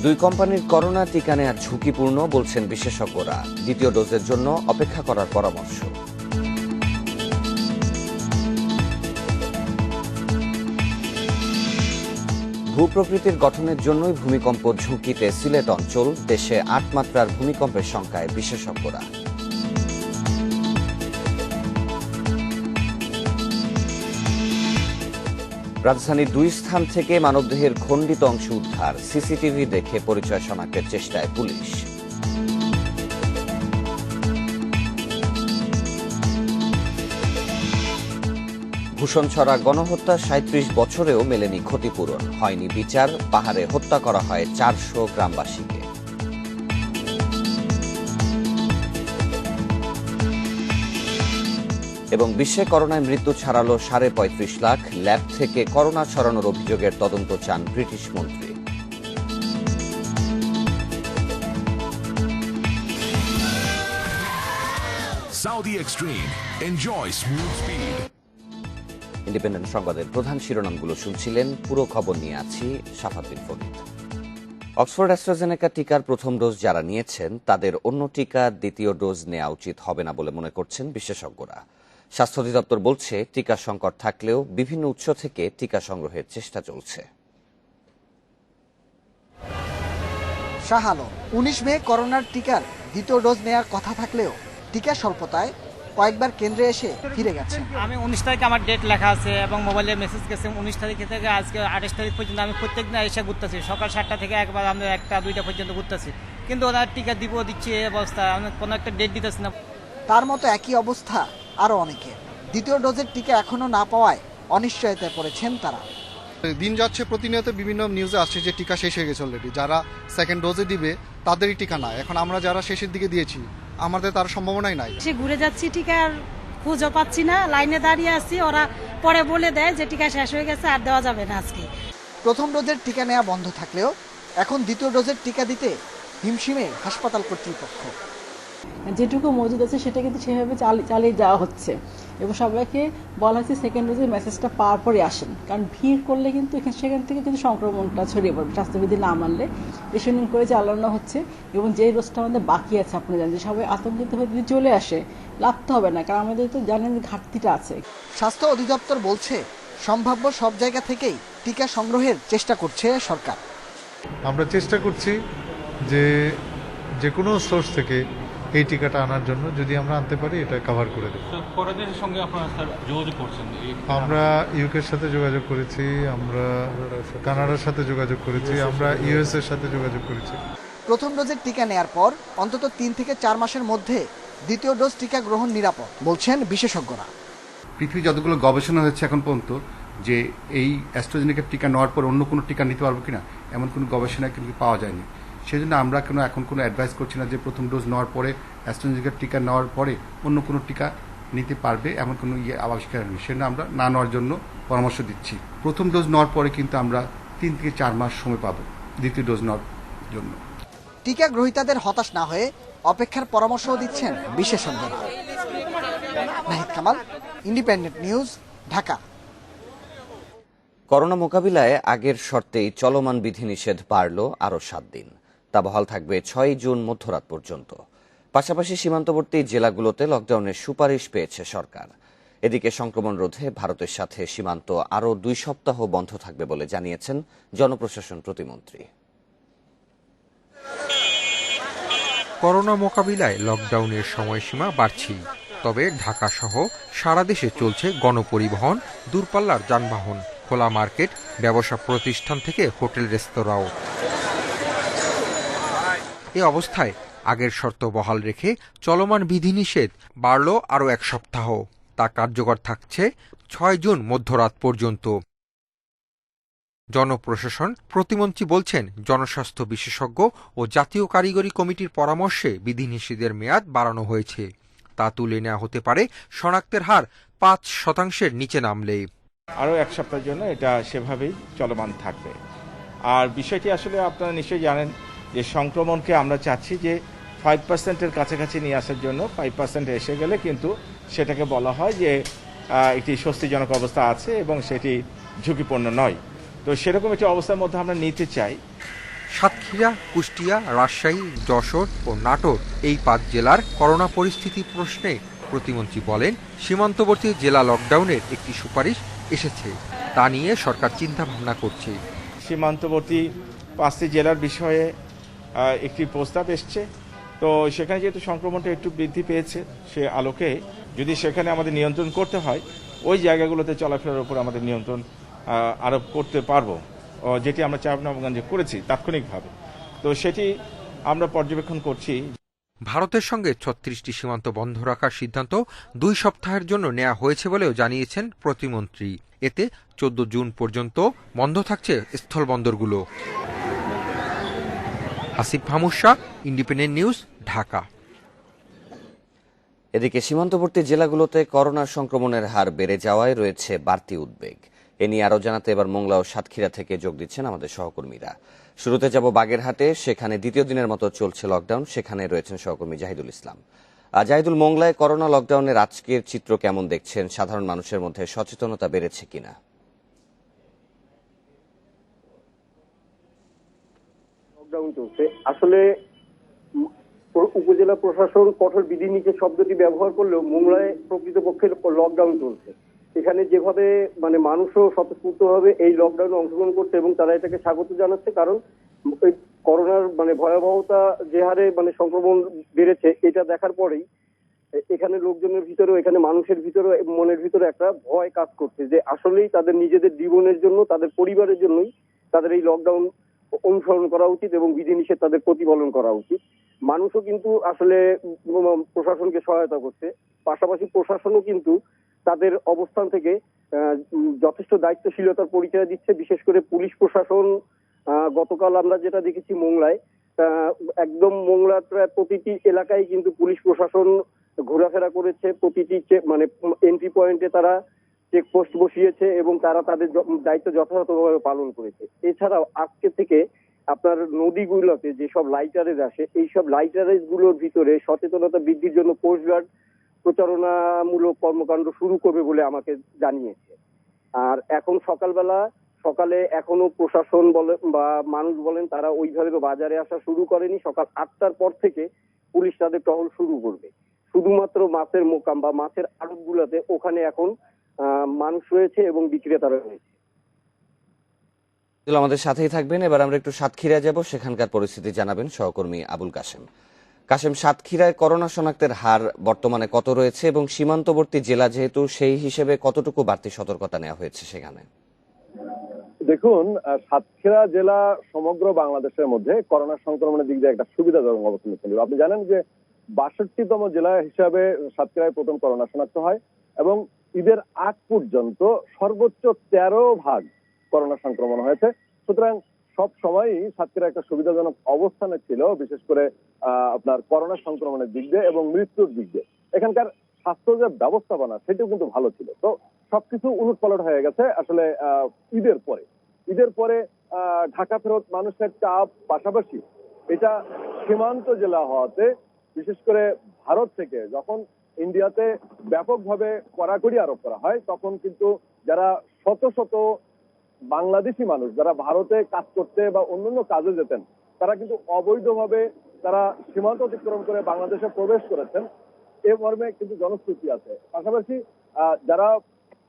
দুই কোম্পানির করোনা টিকা নেওয়ার ঝুঁকিপূর্ণ বলছেন বিশেষজ্ঞরা। দ্বিতীয় ডোজের জন্য অপেক্ষা করার পরামর্শ। ভূপ্রকৃতির গঠনের জন্যই ভূমিকম্প ঝুঁকিতে সিলেট অঞ্চল। দেশে ৮ মাত্রার ভূমিকম্পের সংখ্যায় বিশেষজ্ঞরা। রাজধানীর 2 স্থান থেকে মানবদেহের খণ্ডিত অংশ উদ্ধার। সিসিটিভি দেখে পরিচয় শনাক্তের চেষ্টায় পুলিশ। ভূষণছড়া গণহত্যা ৩৭ বছরেও মেলেনি ক্ষতিপূরণ, হয়নি বিচার। পাহাড়ে হত্যা করা হয় ৪০০ গ্রামবাসীকে। এবং বিশ্বে করোনায় মৃত্যু ছাড়ালো ৩৫.৫ লাখ। ল্যাব থেকে করোনা ছড়ানোর অভিযোগের তদন্ত চান ব্রিটিশ মন্ত্রী। Saudi Extreme. Enjoy smooth speed. Independent সংবাদের প্রধান শিরোনামগুলো শুনছিলেন। পুরো খবর নিয়ে আছি শাফাতুল ফরিদ। অক্সফোর্ড অ্যাস্ট্রাজেনেকা টিকার প্রথম ডোজ যারা নিয়েছেন তাদের অন্য টিকার দ্বিতীয় ডোজ নেওয়া উচিত হবে না বলে মনে করছেন বিশেষজ্ঞরা। স্বাস্থ্য অধিদপ্তর বলছে, টিকা সংকট থাকলেও বিভিন্ন উৎস থেকে টিকা সংগ্রহের চেষ্টা চলছে। শাহ আলম 19 মে করোনার টিকার দ্বিতীয় ডোজ নেওয়ার কথা থাকলেও টিকা স্বল্পতায় কয়েকবার কেন্দ্রে এসে ফিরে গেছেন। আমি 19 তারিখে আমার ডেট লেখা আছে এবং মোবাইলে মেসেজ গেছে 19 তারিখ থেকে আজকে 28 তারিখ পর্যন্ত আমি প্রত্যেক দিন এসে ঘুরতেছি। সকাল 7টা থেকে একবার আমরা 1টা 2টা পর্যন্ত ঘুরতেছি, কিন্তু ওনার টিকা দিচ্ছি এই অবস্থা, আমি কোনো একটা ডেট দিতেছি না। তার মতো একই অবস্থা আরও অনেকে। দ্বিতীয় ডোজের টিকা এখনো না পাওয়ায় অনিশ্চয়তায় পড়েছেন তারা। দিন যাচ্ছে, প্রতিনিয়ত বিভিন্ন নিউজে আসছে যে টিকা শেষ হয়ে গেছে অলরেডি। যারা সেকেন্ড ডোজে দিবে তাদেরই টিকা নাই। এখন আমরা যারা শেষের দিকে দিয়েছি আমাদের তার সম্ভাবনাই নাই। সে ঘুরে যাচ্ছি, টিকার খুঁজও পাচ্ছি না, লাইনে দাঁড়িয়ে আছি। ওরা পরে বলে দেয় যে টিকা শেষ হয়ে গেছে, আর দেওয়া যাবে না আজকে। প্রথম ডোজের টিকা নেওয়া বন্ধ থাকলেও এখন দ্বিতীয় ডোজের টিকা দিতে হিমশিমে হাসপাতাল কর্তৃপক্ষ। যেটুকু মজুদ আছে সেটা কিন্তু সেভাবে চালিয়ে যাওয়া হচ্ছে এবং সবাইকে বলা হচ্ছে সেকেন্ড ডোজের মেসেজটা পাওয়ার পরে আসেন, কারণ ভিড় করলে কিন্তু সেখান থেকে কিন্তু সংক্রমণটা ছড়িয়ে পড়বে স্বাস্থ্যবিধি না মানলে। রেশনিং করে চালানো হচ্ছে এবং যে ডোজটা আমাদের বাকি আছে আপনারা জানেন যে সবাই আতঙ্কিত হয়ে যদি চলে আসে লাভ তো হবে না, কারণ আমাদের তো জানেন ঘাটতিটা আছে। স্বাস্থ্য অধিদপ্তর বলছে সম্ভাব্য সব জায়গা থেকেই টিকা সংগ্রহের চেষ্টা করছে সরকার। আমরা চেষ্টা করছি যে কোনো সোর্স থেকে এই টিকাটা আনার জন্য, যদি আমরা আনতে পারি এটা কভার করে দেব। পরাজয়ের সঙ্গে আপনারা যোগাযোগ করছেন? আমরা ইউকের সাথে যোগাযোগ করেছি, আমরা কানাডার সাথে যোগাযোগ করেছি, আমরা ইউএস এর সাথে যোগাযোগ করেছি। প্রথম ডোজের টিকা নেয়ার পর অন্তত 3 থেকে 4 মাসের মধ্যে দ্বিতীয় ডোজ টিকা গ্রহণ নিরাপদ বলছেন বিশেষজ্ঞরা। পৃথিবী যতগুলো গবেষণা হয়েছে এখন পর্যন্ত যে এই অ্যাস্ট্রাজেনেকার টিকা নেওয়ার পর অন্য কোনো টিকা নিতে পারবো কিনা, এমন কোনো গবেষণা কিন্তু পাওয়া যায়নি। সেই জন্য আমরা এখন কোনো অ্যাডভাইস করছি না যে প্রথম ডোজ নেওয়ার পরে অ্যাস্ট্রাজেনেকার টিকা নেওয়ার পরে অন্য কোনো টিকা নিতে পারবে এমন কোনো আবিষ্কার নেই। সেজন্য আমরা না নেওয়ার জন্য পরামর্শ দিচ্ছি। প্রথম ডোজ নেওয়ার পরে কিন্তু আমরা 3 থেকে 4 মাস সময় পাবো দ্বিতীয় ডোজ নেওয়ার জন্য। টিকা গ্রহীতাদের হতাশ না হয়ে অপেক্ষার পরামর্শও দিচ্ছেন বিশেষজ্ঞরা। Nahid Kamal, independent News, Dhaka. Corona মোকাবিলায় আগের শর্তেই চলমান বিধিনিষেধ বাড়ল আরও 7 দিন। তা বহাল থাকবে 6 জুন মধ্যরাত পর্যন্ত। পাশাপাশি সীমান্তবর্তী জেলাগুলোতে লকডাউনের সুপারিশ পেয়েছে সরকার। এদিকে সংক্রমণ রোধে ভারতের সাথে সীমান্ত আরও 2 সপ্তাহ বন্ধ থাকবে বলে জানিয়েছেন জনপ্রশাসন প্রতিমন্ত্রী। করোনা মোকাবিলায় লকডাউনের সময়সীমা বাড়ছেই, তবে ঢাকা সহ সারা দেশে চলছে গণপরিবহন, দূরপাল্লার যানবাহন, খোলা মার্কেট, ব্যবসা প্রতিষ্ঠান থেকে হোটেল রেস্তোরাঁও। এ অবস্থায় আগের শর্ত বহাল রেখে চলমান বিধিনিষেধ বাড়ল আরও 1 সপ্তাহ। তা কার্যকর থাকছে 6 জুন মধ্যরাত পর্যন্ত। জনপ্রশাসন প্রতিমন্ত্রী বলছেন, জনস্বাস্থ্য বিশেষজ্ঞ ও জাতীয় কারিগরি কমিটির পরামর্শে বিধিনিষেধের মেয়াদ বাড়ানো হয়েছে। তা তুলে নেওয়া হতে পারে শনাক্তের হার 5% নিচে নামলে। আরও 1 সপ্তাহের জন্য এটা সেভাবেই চলমান থাকবে। আর বিষয়টি আসলে আপনারা নিশ্চয়ই জানেন যে সংক্রমণকে আমরা চাচ্ছি যে 5%-এর কাছাকাছি নিয়ে আসার জন্য। 5% এসে গেলে কিন্তু সেটাকে বলা হয় যে একটি স্বস্তিজনক অবস্থা আছে এবং সেটি ঝুঁকিপূর্ণ নয়। তো সেরকম একটি অবস্থার মধ্যে আমরা নিতে চাই। সাতক্ষীরা, কুষ্টিয়া, রাজশাহী, যশোর ও নাটোর এই 5 জেলার করোনা পরিস্থিতি প্রশ্নে প্রতিমন্ত্রী বলেন, সীমান্তবর্তী জেলা লকডাউনের একটি সুপারিশ এসেছে, তা নিয়ে সরকার চিন্তা ভাবনা করছে। সীমান্তবর্তী 5টি জেলার বিষয়ে একটি প্রস্তাব এসছে, তো সেখানে যেহেতু সংক্রমণটা একটু বৃদ্ধি পেয়েছে, সে আলোকে যদি সেখানে আমাদের নিয়ন্ত্রণ করতে হয়, ওই জায়গাগুলোতে চলাফেরার উপর আমাদের নিয়ন্ত্রণ আরোপ করতে পারবো, যেটি আমরা চাঁপাইনবাবগঞ্জে করেছি তাৎক্ষণিকভাবে। তো সেটি আমরা পর্যবেক্ষণ করছি। ভারতের সঙ্গে 36টি সীমান্ত বন্ধ রাখার সিদ্ধান্ত 2 সপ্তাহের জন্য নেওয়া হয়েছে বলেও জানিয়েছেন প্রতিমন্ত্রী। এতে 14 জুন পর্যন্ত বন্ধ থাকছে স্থলবন্দরগুলো। Asif Hamusha, Independent News, Dhaka. এদিকে সীমান্তবর্তী জেলাগুলোতে করোনা সংক্রমণের হার বেড়ে যাওয়ায় রয়েছে বাড়তি উদ্বেগ। এ নিয়ে আরও জানাতে এবার মোংলা ও সাতক্ষীরা থেকে যোগ দিচ্ছেন আমাদের সহকর্মীরা। শুরুতে যাব বাগেরহাটে, সেখানে দ্বিতীয় দিনের মতো চলছে লকডাউন, সেখানে রয়েছেন সহকর্মী জাহিদুল ইসলাম। জাহিদুল, মোংলায় করোনা লকডাউনের আজকের চিত্র কেমন দেখছেন? সাধারণ মানুষের মধ্যে সচেতনতা বেড়েছে কিনা? লকডাউন চলছে, আসলে উপজেলা প্রশাসন কঠোর বিধিনিষেধ শব্দটি ব্যবহার করলেও মোংলায় প্রকৃতপক্ষে লকডাউন চলছে। এখানে যেভাবে মানুষও স্বতঃস্ফূর্তভাবে এই লকডাউনে অংশগ্রহণ করছে এবং তারা এটাকে স্বাগত জানাচ্ছে, কারণ করোনার ভয়াবহতা যে হারে সংক্রমণ বেড়েছে, এটা দেখার পরেই এখানে লোকজনের ভিতরেও, এখানে মানুষের ভিতরে, মনের ভিতরে একটা ভয় কাজ করছে যে আসলেই তাদের নিজেদের জীবনের জন্য, তাদের পরিবারের জন্যই তাদের এই লকডাউন অনুসরণ করা উচিত এবং বিধিনিষেধ তাদের প্রতিপালন করা উচিত। মানুষও কিন্তু আসলে প্রশাসনকে সহায়তা করছে, পাশাপাশি প্রশাসনও কিন্তু তাদের অবস্থান থেকে যথেষ্ট দায়িত্বশীলতার পরিচয় দিচ্ছে। বিশেষ করে পুলিশ প্রশাসন, গতকাল আমরা যেটা দেখেছি মোংলায়, একদম মোংলার প্রায় প্রতিটি এলাকায় কিন্তু পুলিশ প্রশাসন ঘোরাফেরা করেছে, প্রতিটি এন্ট্রি পয়েন্টে তারা চেকপোস্ট বসিয়েছে এবং তারা তাদের দায়িত্ব যথাযথভাবে পালন করেছে। এছাড়াও আজকে থেকে আপনার নদীগুলোতে যেসব লাইটারেজ আসে, এইসব লাইটারেজ গুলোর ভিতরে সচেতনতা বৃদ্ধির জন্য কোস্টগার্ড প্রচারণামূলক কর্মকাণ্ড শুরু করবে বলে আমাকে জানিয়েছে। আর এখন সকালে এখনো প্রশাসন বলেন বা মানুষ বলেন, তারা ওইভাবে বাজারে আসা শুরু করেনি। সকাল 8টার পর থেকে পুলিশ তাদের টহল শুরু করবে। শুধুমাত্র মাছের মোকাম বা মাছের আড়তগুলোতে ওখানে এখন মানুষ রয়েছে এবং বিক্রেতারা রয়েছে। আমাদের সাথেই থাকবেন। এবার আমরা একটু সাতক্ষীরা যাব, সেখানকার পরিস্থিতি জানাবেন সহকর্মী আবুল কাশেম। কাশেম, সাতক্ষীরায় করোনা শনাক্তের হার বর্তমানে কত রয়েছে এবং সীমান্তবর্তী জেলা যেহেতু, সেই হিসেবে কতটুকু বাড়তি সতর্কতা নেওয়া হয়েছে সেখানে? দেখুন, সাতক্ষীরা জেলা সমগ্র বাংলাদেশের মধ্যে করোনা সংক্রমণের দিক দিয়ে একটা সুবিধাজনক অবস্থান ছিল। আপনি জানেন যে 62তম জেলা হিসাবে সাতক্ষীরায় প্রথম করোনা শনাক্ত হয় এবং ঈদের আগ পর্যন্ত সর্বোচ্চ 13 ভাগ করোনা সংক্রমণ হয়েছে। সুতরাং সব সময়ই সাতক্ষীরা একটা সুবিধাজনক অবস্থানে ছিল, বিশেষ করে আপনার করোনা সংক্রমণের দিক দিয়ে এবং মৃত্যুর দিক দিয়ে। এখানকার স্বাস্থ্য যে ব্যবস্থাপনা, সেটাও কিন্তু ভালো ছিল। তো সবকিছু উলটপালট হয়ে গেছে আসলে ঈদের পরে ঢাকা ফেরত মানুষের চাপ, পাশাপাশি এটা সীমান্ত জেলা হওয়াতে, বিশেষ করে ভারত থেকে যখন ইন্ডিয়াতে ব্যাপকভাবে কড়াকড়ি আরোপ করা হয়, তখন কিন্তু যারা শত শত বাংলাদেশি মানুষ যারা ভারতে কাজ করতে বা অন্যান্য কাজে যেতেন, তারা কিন্তু অবৈধভাবে তারা সীমান্ত অতিক্রম করে বাংলাদেশে প্রবেশ করেছেন, এ মর্মে কিন্তু জনশ্রুতি আছে। পাশাপাশি যারা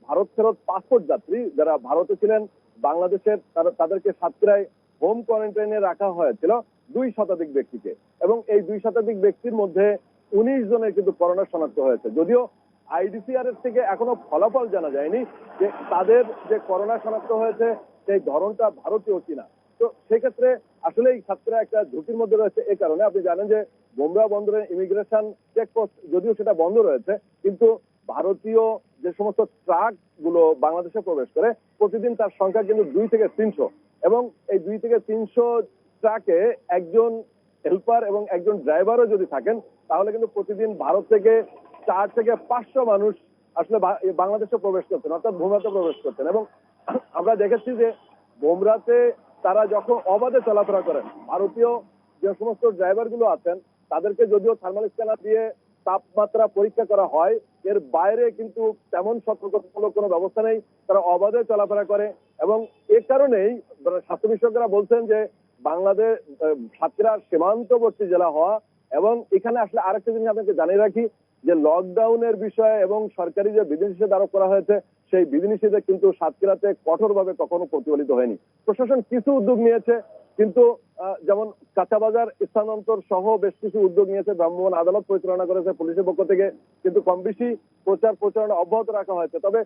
ভারত ফেরত পাসপোর্ট যাত্রী, যারা ভারতে ছিলেন বাংলাদেশের, তাদেরকে সাতক্ষীরায় হোম কোয়ারেন্টাইনে রাখা হয়েছিল 2 শতাধিক ব্যক্তিকে, এবং এই 2 শতাধিক ব্যক্তির মধ্যে 19 জনের কিন্তু করোনা শনাক্ত হয়েছে। যদিও আইডিসিআর এর থেকে এখনো ফলাফল জানা যায়নি যে তাদের যে করোনা শনাক্ত হয়েছে সেই ধরনটা ভারতীয় কিনা। তো সেক্ষেত্রে আসলে এই সাতক্ষীরা একটা ঝুঁকির মধ্যে রয়েছে। এই কারণে আপনি জানেন যে বোমরা বন্দরের ইমিগ্রেশন চেকপোস্ট যদিও সেটা বন্ধ রয়েছে, কিন্তু ভারতীয় যে সমস্ত ট্রাক গুলো বাংলাদেশে প্রবেশ করে, প্রতিদিন তার সংখ্যা কিন্তু 2 থেকে 300, এবং এই 2 থেকে 300 ট্রাকে একজন হেল্পার এবং একজন ড্রাইভারও যদি থাকেন, তাহলে কিন্তু প্রতিদিন ভারত থেকে 4 থেকে 500 মানুষ আসলে বাংলাদেশে প্রবেশ করতেন, অর্থাৎ ভোমরাতে প্রবেশ করতেন। এবং আমরা দেখেছি যে ভোমরাতে তারা যখন অবাধে চলাফেরা করেন, ভারতীয় যে সমস্ত ড্রাইভার গুলো আছেন তাদেরকে যদিও থার্মাল স্ক্যানার দিয়ে তাপমাত্রা পরীক্ষা করা হয়, এর বাইরে কিন্তু তেমন সতর্কতামূলক কোনো ব্যবস্থা নেই, তারা অবাধে চলাফেরা করে। এবং এ কারণেই স্বাস্থ্য বিশেষজ্ঞরা বলছেন যে বাংলাদেশ সাতক্ষীরার সীমান্তবর্তী জেলা হওয়া, এবং এখানে আসলে আরেকটা জিনিস আপনাকে জানিয়ে রাখি যে লকডাউনের বিষয়ে এবং সরকারি যে বিধিনিষেধ আরোপ করা হয়েছে সেই বিধিনিষেধে কিন্তু সাতক্ষীরাতে কঠোরভাবে কখনো প্রতিফলিত হয়নি। প্রশাসন কিছু উদ্যোগ নিয়েছে, কিন্তু যেমন কাঁচা বাজার স্থানান্তর সহ বেশ কিছু উদ্যোগ নিয়েছে, ভ্রাম্যমাণ আদালত পরিচালনা করেছে পুলিশের পক্ষ থেকে, কিন্তু কম বেশি প্রচারণা অব্যাহত রাখা হয়েছে। তবে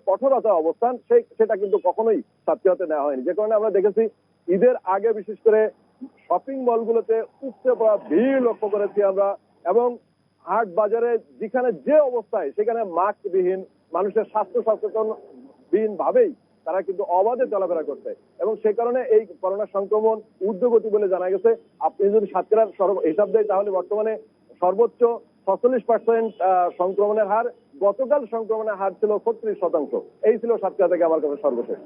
কঠোরতা অবস্থান সেটা কিন্তু কখনোই সাতক্ষীরাতে নেওয়া হয়নি, যে কারণে আমরা দেখেছি ঈদের আগে বিশেষ করে শপিং মলগুলোতে উপচে পড়া ভিড় লক্ষ্য করেছি আমরা, এবং হাট বাজারে যেখানে যে অবস্থায় সেখানে মাস্কবিহীন, মানুষের স্বাস্থ্য সচেতন বিহীন ভাবেই তারা কিন্তু অবাধে চলাফেরা করছে, এবং সে কারণে এই করোনা সংক্রমণ ঊর্ধ্বগতি বলে জানা গেছে। আপনি যদি সাতক্ষীরার হিসাব দেয় তাহলে বর্তমানে সর্বোচ্চ 46% সংক্রমণের হার, গতকাল সংক্রমণের হার ছিল 36%। এই ছিল সাতক্ষীরা থেকে আমার কাছে সর্বশেষ।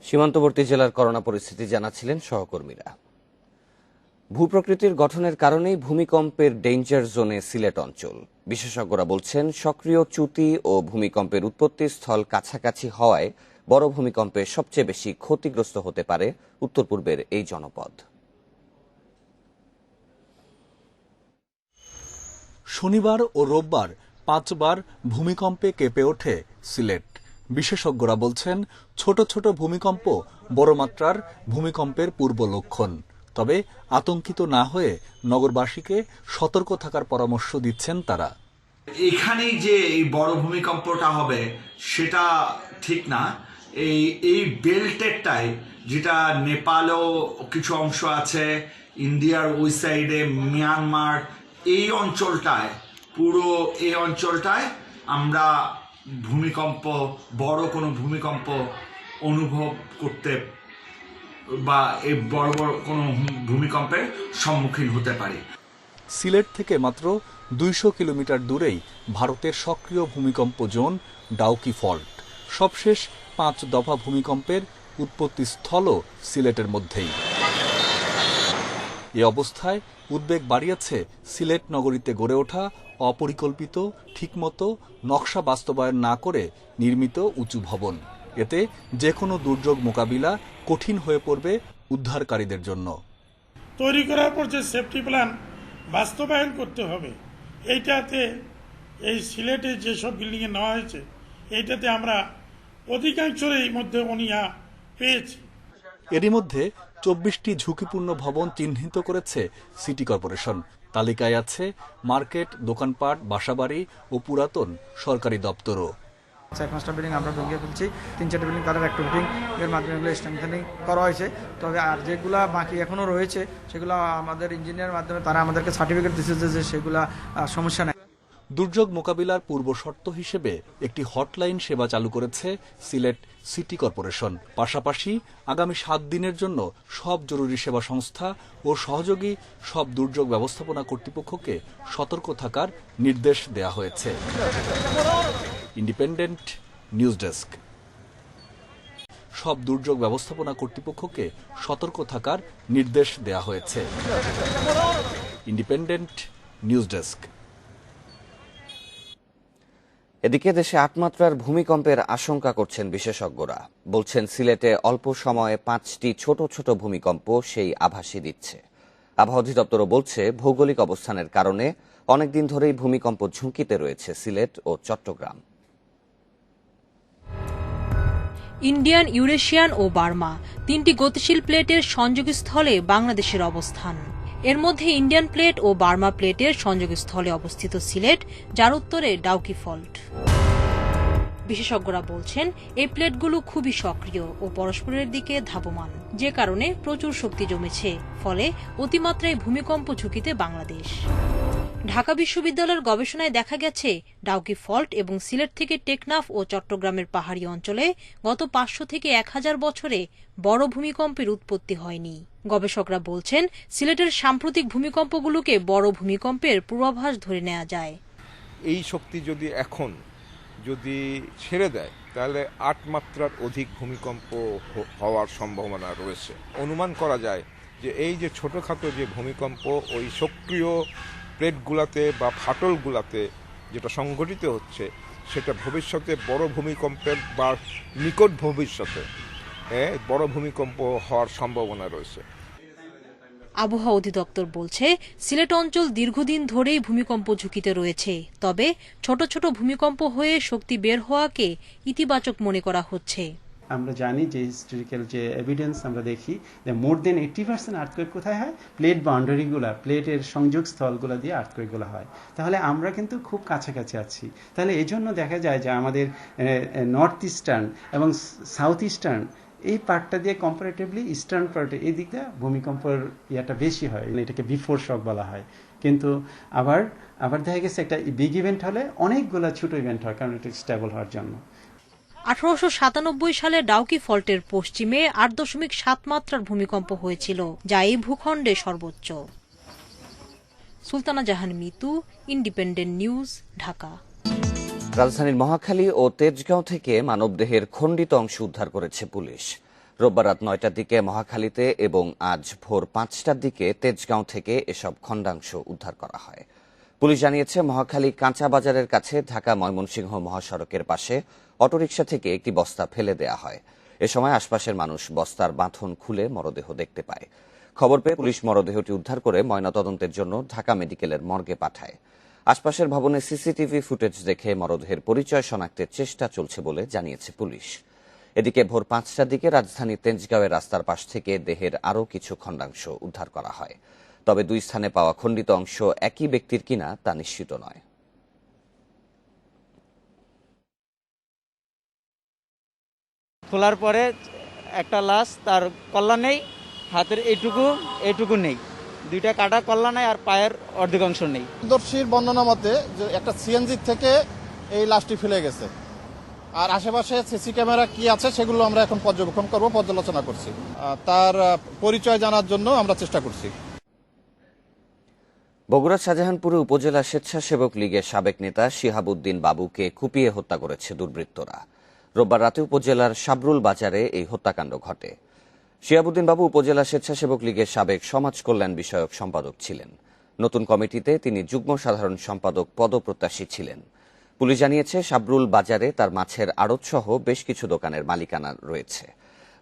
সীমান্তবর্তী জেলার করোনা পরিস্থিতি জানাচ্ছিলেন সহকর্মীরা। ভূপ্রকৃতির গঠনের কারণেই ভূমিকম্পের ডেঞ্জার জোনে সিলেট অঞ্চল। বিশেষজ্ঞরা বলছেন সক্রিয় চ্যুতি ও ভূমিকম্পের উৎপত্তি স্থল কাছাকাছি হওয়ায় বড় ভূমিকম্পে সবচেয়ে বেশি ক্ষতিগ্রস্ত হতে পারে উত্তর পূর্বের এই জনপদ। শনিবার ও রোববার 5 বার ভূমিকম্পে কেঁপে ওঠে সিলেট। বিশেষজ্ঞরা বলছেন ছোট ছোট ভূমিকম্প বড় মাত্রার ভূমিকম্পের পূর্ব লক্ষণ। তবে আতঙ্কিত না হয়ে নগরবাসীকে সতর্ক থাকার পরামর্শ দিচ্ছেন তারা। এখানেই যে এই বড় ভূমিকম্পটা হবে সেটা ঠিক না। এই বেল্টেরটাই, যেটা নেপালও কিছু অংশ আছে, ইন্ডিয়ার ওই সাইডে মিয়ানমার, এই অঞ্চলটায়, পুরো এই অঞ্চলটায় আমরা বড় কোনো ভূমিকম্প অনুভব করতে বা এই বড় বড় কোনো ভূমিকম্পের সম্মুখীন হতে পারি। সিলেট থেকে মাত্র 200 কিলোমিটার দূরেই ভারতের সক্রিয় ভূমিকম্প জোন ডাউকি ফল্ট। সবশেষ 5 দফা ভূমিকম্পের উৎপত্তি স্থলও সিলেটের মধ্যেই। এ অবস্থায় উদ্বেগ বাড়িয়েছে সিলেট নগরীতে গড়ে ওঠা অপরিকল্পিত, ঠিকমতো নকশা বাস্তবায়ন না করে নির্মিত উঁচু ভবন। এতে যে কোনো দুর্যোগ মোকাবিলা কঠিন হয়ে পড়বে উদ্ধারকারীদের জন্য। তৈরি করার পর যে সেফটি প্ল্যান বাস্তবায়ন করতে হবে, এইটাতে এই সিলেটে যেসব বিল্ডিংয়ে নেওয়া হয়েছে এইটাতে আমরা অধিকাংশের মধ্যে অনীহা পেয়েছি। এরই মধ্যে 24টি ঝুঁকিপূর্ণ ভবন চিহ্নিত করেছে সিটি কর্পোরেশন। তালিকায় আছে মার্কেট, দোকানপাট, বাসাবাড়ি ও পুরাতন সরকারি দপ্তরও। 4-5টা বিল্ডিং আমরা ভেঙে ফেলছি, 3-4টা বিল্ডিং তাদের একটা বিল্ডিং এর মাধ্যমে এগুলো স্ট্রেংথেনিং করা হয়েছে। তবে আর যেগুলা বাকি এখনো রয়েছে সেগুলো আমাদের ইঞ্জিনিয়ার মাধ্যমে তারা আমাদেরকে সার্টিফিকেট দিচ্ছে যে সেগুলা সমস্যা নেই। দুর্যোগ মোকাবিলার পূর্ব শর্ত হিসেবে একটি হটলাইন সেবা চালু করেছে সিলেট সিটি কর্পোরেশন। পাশাপাশি আগামী 7 দিনের জন্য সব জরুরি সেবা সংস্থা ও সহযোগী সব দুর্যোগ ব্যবস্থাপনা কর্তৃপক্ষকে সতর্ক থাকার নির্দেশ দেওয়া হয়েছে। Independent News desk. সব দুর্যোগ ব্যবস্থাপনা কর্তৃপক্ষকে সতর্ক থাকার নির্দেশ দেওয়া হয়েছে। Independent News desk. এদিকে দেশে 8 মাত্রার ভূমিকম্পের আশঙ্কা করছেন বিশেষজ্ঞরা। বলছেন সিলেটে অল্প সময়ে 5টি ছোট ছোট ভূমিকম্প সেই আভাসই দিচ্ছে। আবহাওয়া অধিদপ্তরও বলছে ভৌগোলিক অবস্থানের কারণে অনেকদিন ধরেই ভূমিকম্প ঝুঁকিতে রয়েছে সিলেট ও চট্টগ্রাম। ইন্ডিয়ান, ইউরেশিয়ান ও বার্মা 3টি গতিশীল প্লেটের সংযোগস্থলে বাংলাদেশের অবস্থান। এর মধ্যে ইন্ডিয়ান প্লেট ও বার্মা প্লেটের সংযোগস্থলে অবস্থিত সিলেট, যার উত্তরে ডাউকি ফল্ট। বিশেষজ্ঞরা বলছেন এই প্লেটগুলো খুবই সক্রিয় ও পরস্পরের দিকে ধাবমান, যে কারণে প্রচুর শক্তি জমেছে, ফলে অতিমাত্রায় ভূমিকম্প ঝুঁকিতে বাংলাদেশ। ঢাকা বিশ্ববিদ্যালয়ের গবেষণায় দেখা গেছে ডাউকি ফল্ট এবং সিলেট থেকে টেকনাফ ও চট্টগ্রামের পাহাড়ি অঞ্চলে গত 500 থেকে 1000 বছরে বড় ভূমিকম্পের উৎপত্তি হয়নি। গবেষকরা বলছেন সিলেটের সাম্প্রতিক ভূমিকম্পগুলোকে বড় ভূমিকম্পের পূর্বাভাস ধরে নেওয়া যায়। এই শক্তি যদি ছেড়ে দেয় তাহলে 8 মাত্রার অধিক ভূমিকম্প হওয়ার সম্ভাবনা রয়েছে। অনুমান করা যায় যে এই যে ছোটখাটো যে ভূমিকম্প ওই সক্রিয় প্লেটগুলাতে বা ফাটলগুলাতে যেটা সংঘটিত হচ্ছে সেটা ভবিষ্যতে বড় ভূমিকম্পের বা নিকট ভবিষ্যতে বড় ভূমিকম্প হওয়ার সম্ভাবনা রয়েছে। আবহাওয়া অধিদপ্তর বলছে সিলেট অঞ্চল দীর্ঘদিন ধরেই ভূমিকম্প ঝুঁকিতে রয়েছে, তবে ছোট ছোট ভূমিকম্প হয়ে শক্তি বের হওয়াকে ইতিবাচক মনে করা হচ্ছে। আমরা জানি যে হিস্টোরিক্যাল যে এভিডেন্স আমরা দেখি যে মোর দেন 80% আর্থকোয়েক কোথায় হয়, প্লেট বাউন্ডারিগুলো, প্লেটের সংযোগ স্থলগুলো দিয়ে আর্থকোয়েকগুলো হয়। তাহলে আমরা কিন্তু খুব কাছাকাছি আছি। তাহলে এই জন্য দেখা যায় যে আমাদের নর্থ ইস্টার্ন এবং সাউথ ইস্টার্ন এই পার্টটা দিয়ে কম্পারেটিভলি ইস্টার্ন পার্টে এই দিকটা ভূমিকম্পের ইয়াটা বেশি হয়, এটাকে বিফোর শক বলা হয়। কিন্তু আবার দেখা গেছে একটা বিগ ইভেন্ট হলে অনেকগুলো ছোট ইভেন্ট হয়, কারণ এটা স্টেবল হওয়ার জন্য। 1897 সালে ডাউকি ফল্টের পশ্চিমে 8.7 মাত্রার ভূমিকম্প হয়েছিল, যা এই ভূখণ্ডে সর্বোচ্চ। সুলতানা জাহান মিতু, ইন্ডিপেন্ডেন্ট নিউজ, ঢাকা। রাজধানীর মহাখালী ও তেজগাঁও থেকে মানবদেহের খণ্ডিত অংশ উদ্ধার করেছে পুলিশ। রোববার রাত 9টার দিকে মহাখালীতে এবং আজ ভোর 5টার দিকে তেজগাঁও থেকে এসব খণ্ডাংশ উদ্ধার করা হয়। পুলিশ জানিয়েছে, মহাখালী কাঁচা বাজারের কাছে ঢাকা ময়মনসিংহ মহাসড়কের পাশে অটোরিকশা থেকে একটি বস্তা ফেলে দেয়া হয়। এ সময় আশপাশের মানুষ বস্তার বাঁধন খুলে মরদেহ দেখতে পায়। খবর পেয়ে পুলিশ মরদেহটি উদ্ধার করে ময়নাতদন্তের জন্য ঢাকা মেডিকেলের মর্গে পাঠায়। আশপাশের ভবনে সিসিটিভি ফুটেজ দেখে মরদেহের পরিচয় শনাক্তের চেষ্টা চলছে বলে জানিয়েছে পুলিশ। এদিকে ভোর 5টার দিকে রাজধানীর তেজগাঁওয়ের রাস্তার পাশ থেকে দেহের আরও কিছু খণ্ডাংশ উদ্ধার করা হয়। তবে দুই স্থানে পাওয়া খণ্ডিত অংশ একই ব্যক্তির কিনা তা নিশ্চিত নয়। খোলার পরে একটা লাশ, তার কল্লা নেই, হাতের এইটুকু নেই, দুইটা কাটা কল্লা নাই, আর পায়ের অর্ধেক অংশ নেই। দর্শীর বর্ণনা মতে যে একটা সিএনজি থেকে এই লাশটি ফেলে গেছে, আর আশেপাশে সিসি ক্যামেরা কি আছে সেগুলো আমরা এখন পর্যবেক্ষণ করব, পর্যালোচনা করছি। তার পরিচয় জানার জন্য আমরা চেষ্টা করছি। বগুড়ার শাহজাহানপুরে উপজেলা স্বেচ্ছাসেবক লীগের সাবেক নেতা শিহাবুদ্দিন বাবুকে কুপিয়ে হত্যা করেছে দুর্বৃত্তরা। রোববার রাতে উপজেলার সাবরুল বাজারে এই হত্যাকাণ্ড ঘটে। শিহাবুদ্দিন বাবু উপজেলা স্বেচ্ছাসেবক লীগের সাবেক সমাজ কল্যাণ বিষয়ক সম্পাদক ছিলেন। নতুন কমিটিতে তিনি যুগ্ম সাধারণ সম্পাদক পদপ্রত্যাশী ছিলেন। পুলিশ জানিয়েছে, সাবরুল বাজারে তার মাছের আড়তসহ বেশ কিছু দোকানের মালিকানা রয়েছে।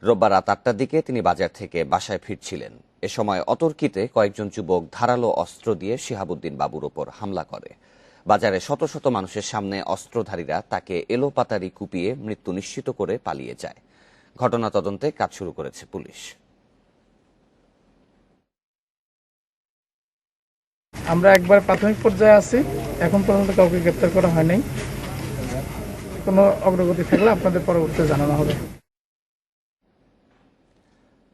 রোববার রাত 8টার দিকে তিনি বাজার থেকে বাসায় ফিরছিলেন। এ সময় অতর্কিতে কয়েকজন যুবক ধারালো অস্ত্র দিয়ে শিহাবুদ্দিন বাবুর ওপর হামলা করে। বাজারে শত শত মানুষের সামনে অস্ত্রধারীরা তাকে এলোপাতাড়ি কুপিয়ে মৃত্যু নিশ্চিত করে পালিয়ে যায়। ঘটনা তদন্তে কাজ শুরু করেছে পুলিশ। আমরা একবার প্রাথমিক পর্যায়ে আছি, এখন পর্যন্ত কাউকে গ্রেপ্তার করা হয় নাই। কোনো অগ্রগতি থাকলে আপনাদের পরবর্তীতে জানানো হবে।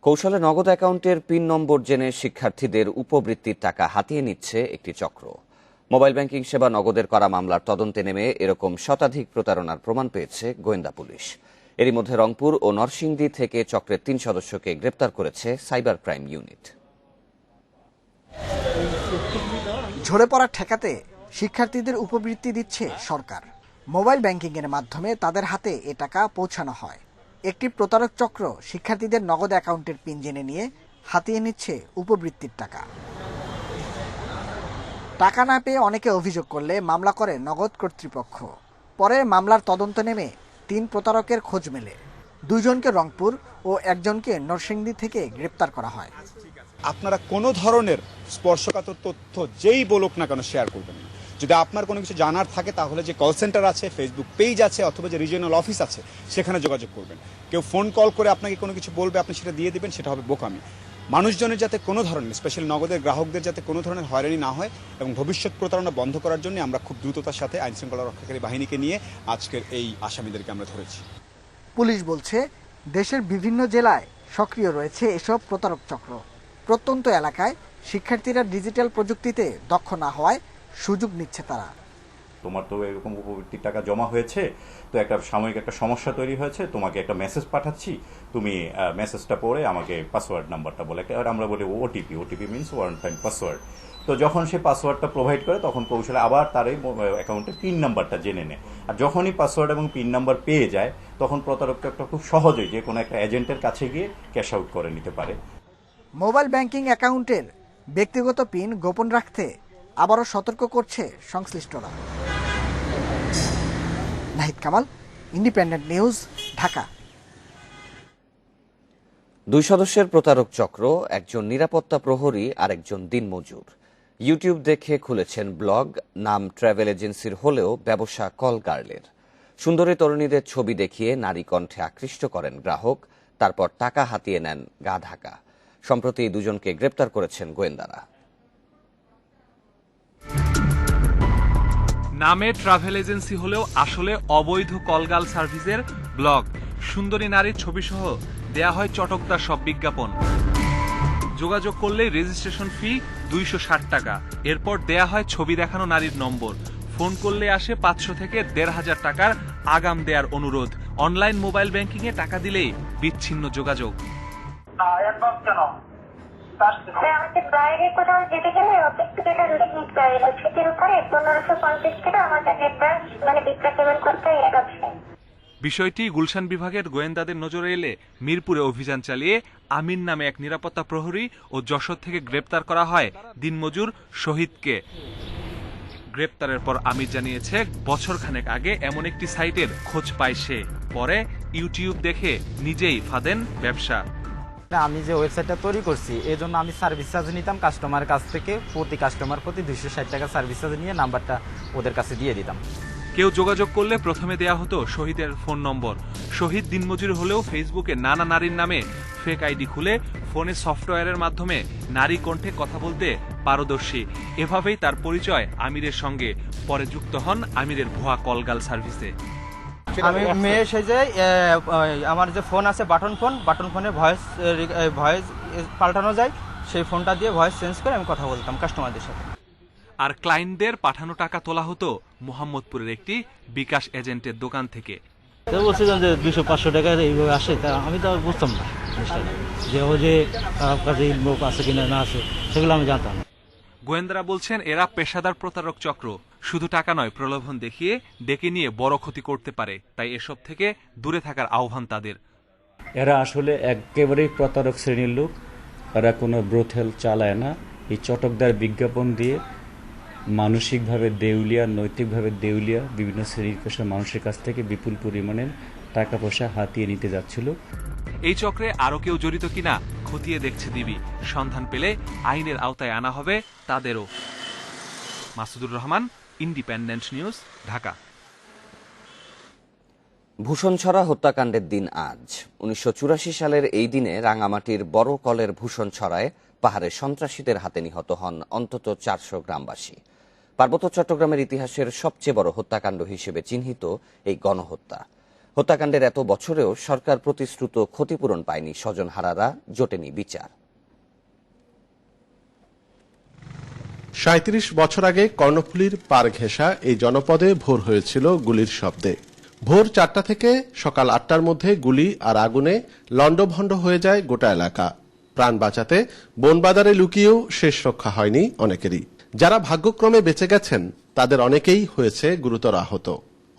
কৌশলে নগদ অ্যাকাউন্টের পিন নম্বর জেনে শিক্ষার্থীদের উপবৃত্তির টাকা হাতিয়ে নিচ্ছে একটি চক্র। মোবাইল ব্যাংকিং সেবা নগদের করা মামলার তদন্তে নেমে এরকম শতাধিক প্রতারণার প্রমাণ পেয়েছে গোয়েন্দা পুলিশ। এরই মধ্যে রংপুর ও নরসিংদী থেকে চক্রের 3 সদস্যকে গ্রেপ্তার করেছে সাইবার ক্রাইম ইউনিট। ঝরে পড়া ঠেকাতে শিক্ষার্থীদের উপবৃত্তি দিচ্ছে সরকার। মোবাইল ব্যাংকিংয়ের মাধ্যমে তাদের হাতে এ টাকা পৌঁছানো হয়। একটি প্রতারক চক্র শিক্ষার্থীদের নগদ অ্যাকাউন্টের পিন জেনে নিয়ে হাতিয়ে নিচ্ছে উপবৃত্তির টাকা। টাকা না পেয়ে অনেকে অভিযোগ করলে মামলা করে নগদ কর্তৃপক্ষ। পরে মামলার তদন্ত নেমে 3 প্রতারকের খোঁজ মেলে। 2 জনকে রংপুর ও 1 জনকে নরসিংদী থেকে গ্রেপ্তার করা হয়। আপনারা কোনো ধরনের স্পর্শকাতর তথ্য যেই বলুক না কেন শেয়ার করবেন না। যদি আপনার কোনো কিছু জানার থাকে তাহলে যে কল সেন্টার আছে, ফেসবুক পেজ আছে, অথবা যে রিজিওনাল অফিস আছে সেখানে যোগাযোগ করবেন। কেউ ফোন কল করে আপনাকে কোনো কিছু বলবে, আপনি সেটা দিয়ে দিবেন, সেটা হবে বোকামি। মানুষজনের যাতে কোনো ধরনের, স্পেশালি নগদের গ্রাহকদের যাতে কোনো ধরনের হয়রানি না হয় এবং ভবিষ্যৎ প্রতারণা বন্ধ করার জন্য আমরা খুব দ্রুততার সাথে আইনশৃঙ্খলা রক্ষাকারী বাহিনীকে নিয়ে আজকের এই আসামিদেরকে আমরা ধরেছি। পুলিশ বলছে, দেশের বিভিন্ন জেলায় সক্রিয় রয়েছে এসব প্রতারক চক্র। প্রত্যন্ত এলাকায় শিক্ষার্থীরা ডিজিটাল প্রযুক্তিতে দক্ষ না হওয়ায় সুযোগ নিচ্ছে তারা। তোমার তো এরকম উপবৃত্তির টাকা জমা হয়েছে, তো একটা সাময়িক একটা সমস্যা তৈরি হয়েছে, তোমাকে একটা মেসেজ পাঠাচ্ছি, তুমি মেসেজটা পড়ে আমাকে পাসওয়ার্ড নাম্বারটা বলে, আমরা বলি OTP means one time password. তো যখন সে পাসওয়ার্ডটা প্রোভাইড করে তখন কৌশলে আবার তার এই অ্যাকাউন্টের পিন নাম্বারটা জেনে নেয়। আর যখনই পাসওয়ার্ড এবং পিন নাম্বার পেয়ে যায় তখন প্রতারকটা খুব সহজেই যে কোনো একটা এজেন্টের কাছে গিয়ে ক্যাশ আউট করে নিতে পারে। মোবাইল ব্যাংকিং অ্যাকাউন্টের ব্যক্তিগত পিন গোপন রাখতে আবারও সতর্ক করছে সংশ্লিষ্টরা। Nahid Kamal, independent News, Dhaka. 2 সদস্যের প্রতারক চক্র, একজন নিরাপত্তা প্রহরী আর একজন দিনমজুর। ইউটিউব দেখে খুলেছেন ব্লগ, নাম ট্রাভেল এজেন্সির হলেও ব্যবসা কল গার্লের। সুন্দরী তরুণীদের ছবি দেখিয়ে নারী কণ্ঠে আকৃষ্ট করেন গ্রাহক, তারপর টাকা হাতিয়ে নেন গা ঢাকা। সম্প্রতি দুজনকে গ্রেপ্তার করেছেন গোয়েন্দারা। নামে ট্রাভেল এজেন্সি হলেও আসলে অবৈধ কলগাল সার্ভিসের ব্লগ। সুন্দরী নারীর ছবিসহ দেয়া হয় চটকদার সব বিজ্ঞাপন। যোগাযোগ করলেই রেজিস্ট্রেশন ফি 260 টাকা। এরপর দেয়া হয় ছবি দেখানো নারীর নম্বর। ফোন করলে আসে 500 থেকে 1,500 টাকার আগাম দেয়ার অনুরোধ। অনলাইন মোবাইল ব্যাংকিং এ টাকা দিলেই বিচ্ছিন্ন যোগাযোগ। বাইরে কোথাও যেতে গেলে একটু টাকা বেশি নিতে হয়, সেটার উপরে 1550 টাকা আমাদের পেমেন্ট করতে হয়। বিষয়টি গুলশান বিভাগের গোয়েন্দাদের নজরে এলে মিরপুরে অভিযান চালিয়ে আমিন নামে এক নিরাপত্তা প্রহরী ও যশোর থেকে গ্রেপ্তার করা হয় দিনমজুর শহীদকে। গ্রেপ্তারের পর আমির জানিয়েছে, বছরখানেক আগে এমন একটি সাইটের খোঁজ পায় সে। পরে ইউটিউব দেখে নিজেই ফাঁদেন ব্যবসা। আমি যে ওয়েবসাইটটা তৈরি করছি এই জন্য আমি সার্ভিস চার্জ নিতাম কাস্টমারের কাছ থেকে। প্রতি কাস্টমার প্রতি 260 টাকা সার্ভিস চার্জ নিয়ে নাম্বারটা ওদের কাছে দিয়ে দিতাম। কেউ যোগাযোগ করলে প্রথমে দেয়া হতো শহীদের ফোন নম্বর। শহীদ দিনমজুর হলেও ফেসবুকে নানা নারীর নামে ফেক আইডি খুলে ফোনে সফটওয়্যারের মাধ্যমে নারী কণ্ঠে কথা বলতে পারদর্শী। এভাবেই তার পরিচয় আমিরের সঙ্গে। পরে যুক্ত হন আমিরের ভুয়া কলগাল সার্ভিসে। আমি মেয়ে সেজে আমার যে ফোন আছে বাটন ফোনে ভয়েস পাল্টানো যায়, সেই ফোনটা দিয়ে ভয়েস চেঞ্জ করে আমি কথা বলতাম কাস্টমারদের সাথে। আর ক্লায়েন্টদের পাঠানো টাকা তোলা হতো মোহাম্মদপুরের একটি বিকাশ এজেন্টের দোকান থেকে। বলছিলাম যে 200-500 টাকা এইভাবে আসে, তা আমি তো বুঝতাম না যে ও যে খারাপ কাজে লোক আছে কিনা না আছে সেগুলো আমি জানতাম। গোয়েন্দারা বলছেন এরা পেশাদার প্রতারক চক্র। শুধু টাকা নয়, প্রলোভন দেখিয়ে ডেকে নিয়ে বড় ক্ষতি করতে পারে। তাই এসব থেকে দূরে থাকার আহ্বান তাদের। এরা আসলে একেবারেই প্রতারক শ্রেণীর লোক। এরা কোনো ব্রোথেল চালায় না। এই চটকদার বিজ্ঞাপন দিয়ে মানসিকভাবে দেউলিয়া, নৈতিকভাবে দেউলিয়া বিভিন্ন শ্রেণীর পেশার মানুষের কাছ থেকে বিপুল পরিমাণের টাকা পয়সা হাতিয়ে নিতে যাচ্ছিল। এই চক্রে আরো কেউ জড়িত কিনা খতিয়ে দেখছে ডিবি। সন্ধান পেলে আইনের আওতায় আনা হবে তাদেরও। Masudur Rahman, Independent News, Dhaka. ভূষণছড়া হত্যাকাণ্ডের দিন আজ। 1984 সালের এই দিনে রাঙামাটির বড় কলের ভূষণছড়ায় পাহাড়ে সন্ত্রাসীদের হাতে নিহত হন অন্তত 400 গ্রামবাসী। পার্বত্য চট্টগ্রামের ইতিহাসের সবচেয়ে বড় হত্যাকাণ্ড হিসেবে চিহ্নিত এই গণহত্যা। হত্যাকাণ্ডের এত বছরেও সরকার প্রতিশ্রুত ক্ষতিপূরণ পায়নি স্বজনহারারা, জোটেনি বিচার। 37 বছর আগে কর্ণফুলীর পার ঘেঁষা এই জনপদে ভোর হয়েছিল গুলির শব্দে। ভোর 4টা থেকে সকাল 8টার মধ্যে গুলি আর আগুনে লণ্ডভণ্ড হয়ে যায় গোটা এলাকা। প্রাণ বাঁচাতে বনবাদারে লুকিয়েও শেষ রক্ষা হয়নি অনেকেরই। যারা ভাগ্যক্রমে বেঁচে গেছেন তাদের অনেকেই হয়েছে গুরুতর আহত।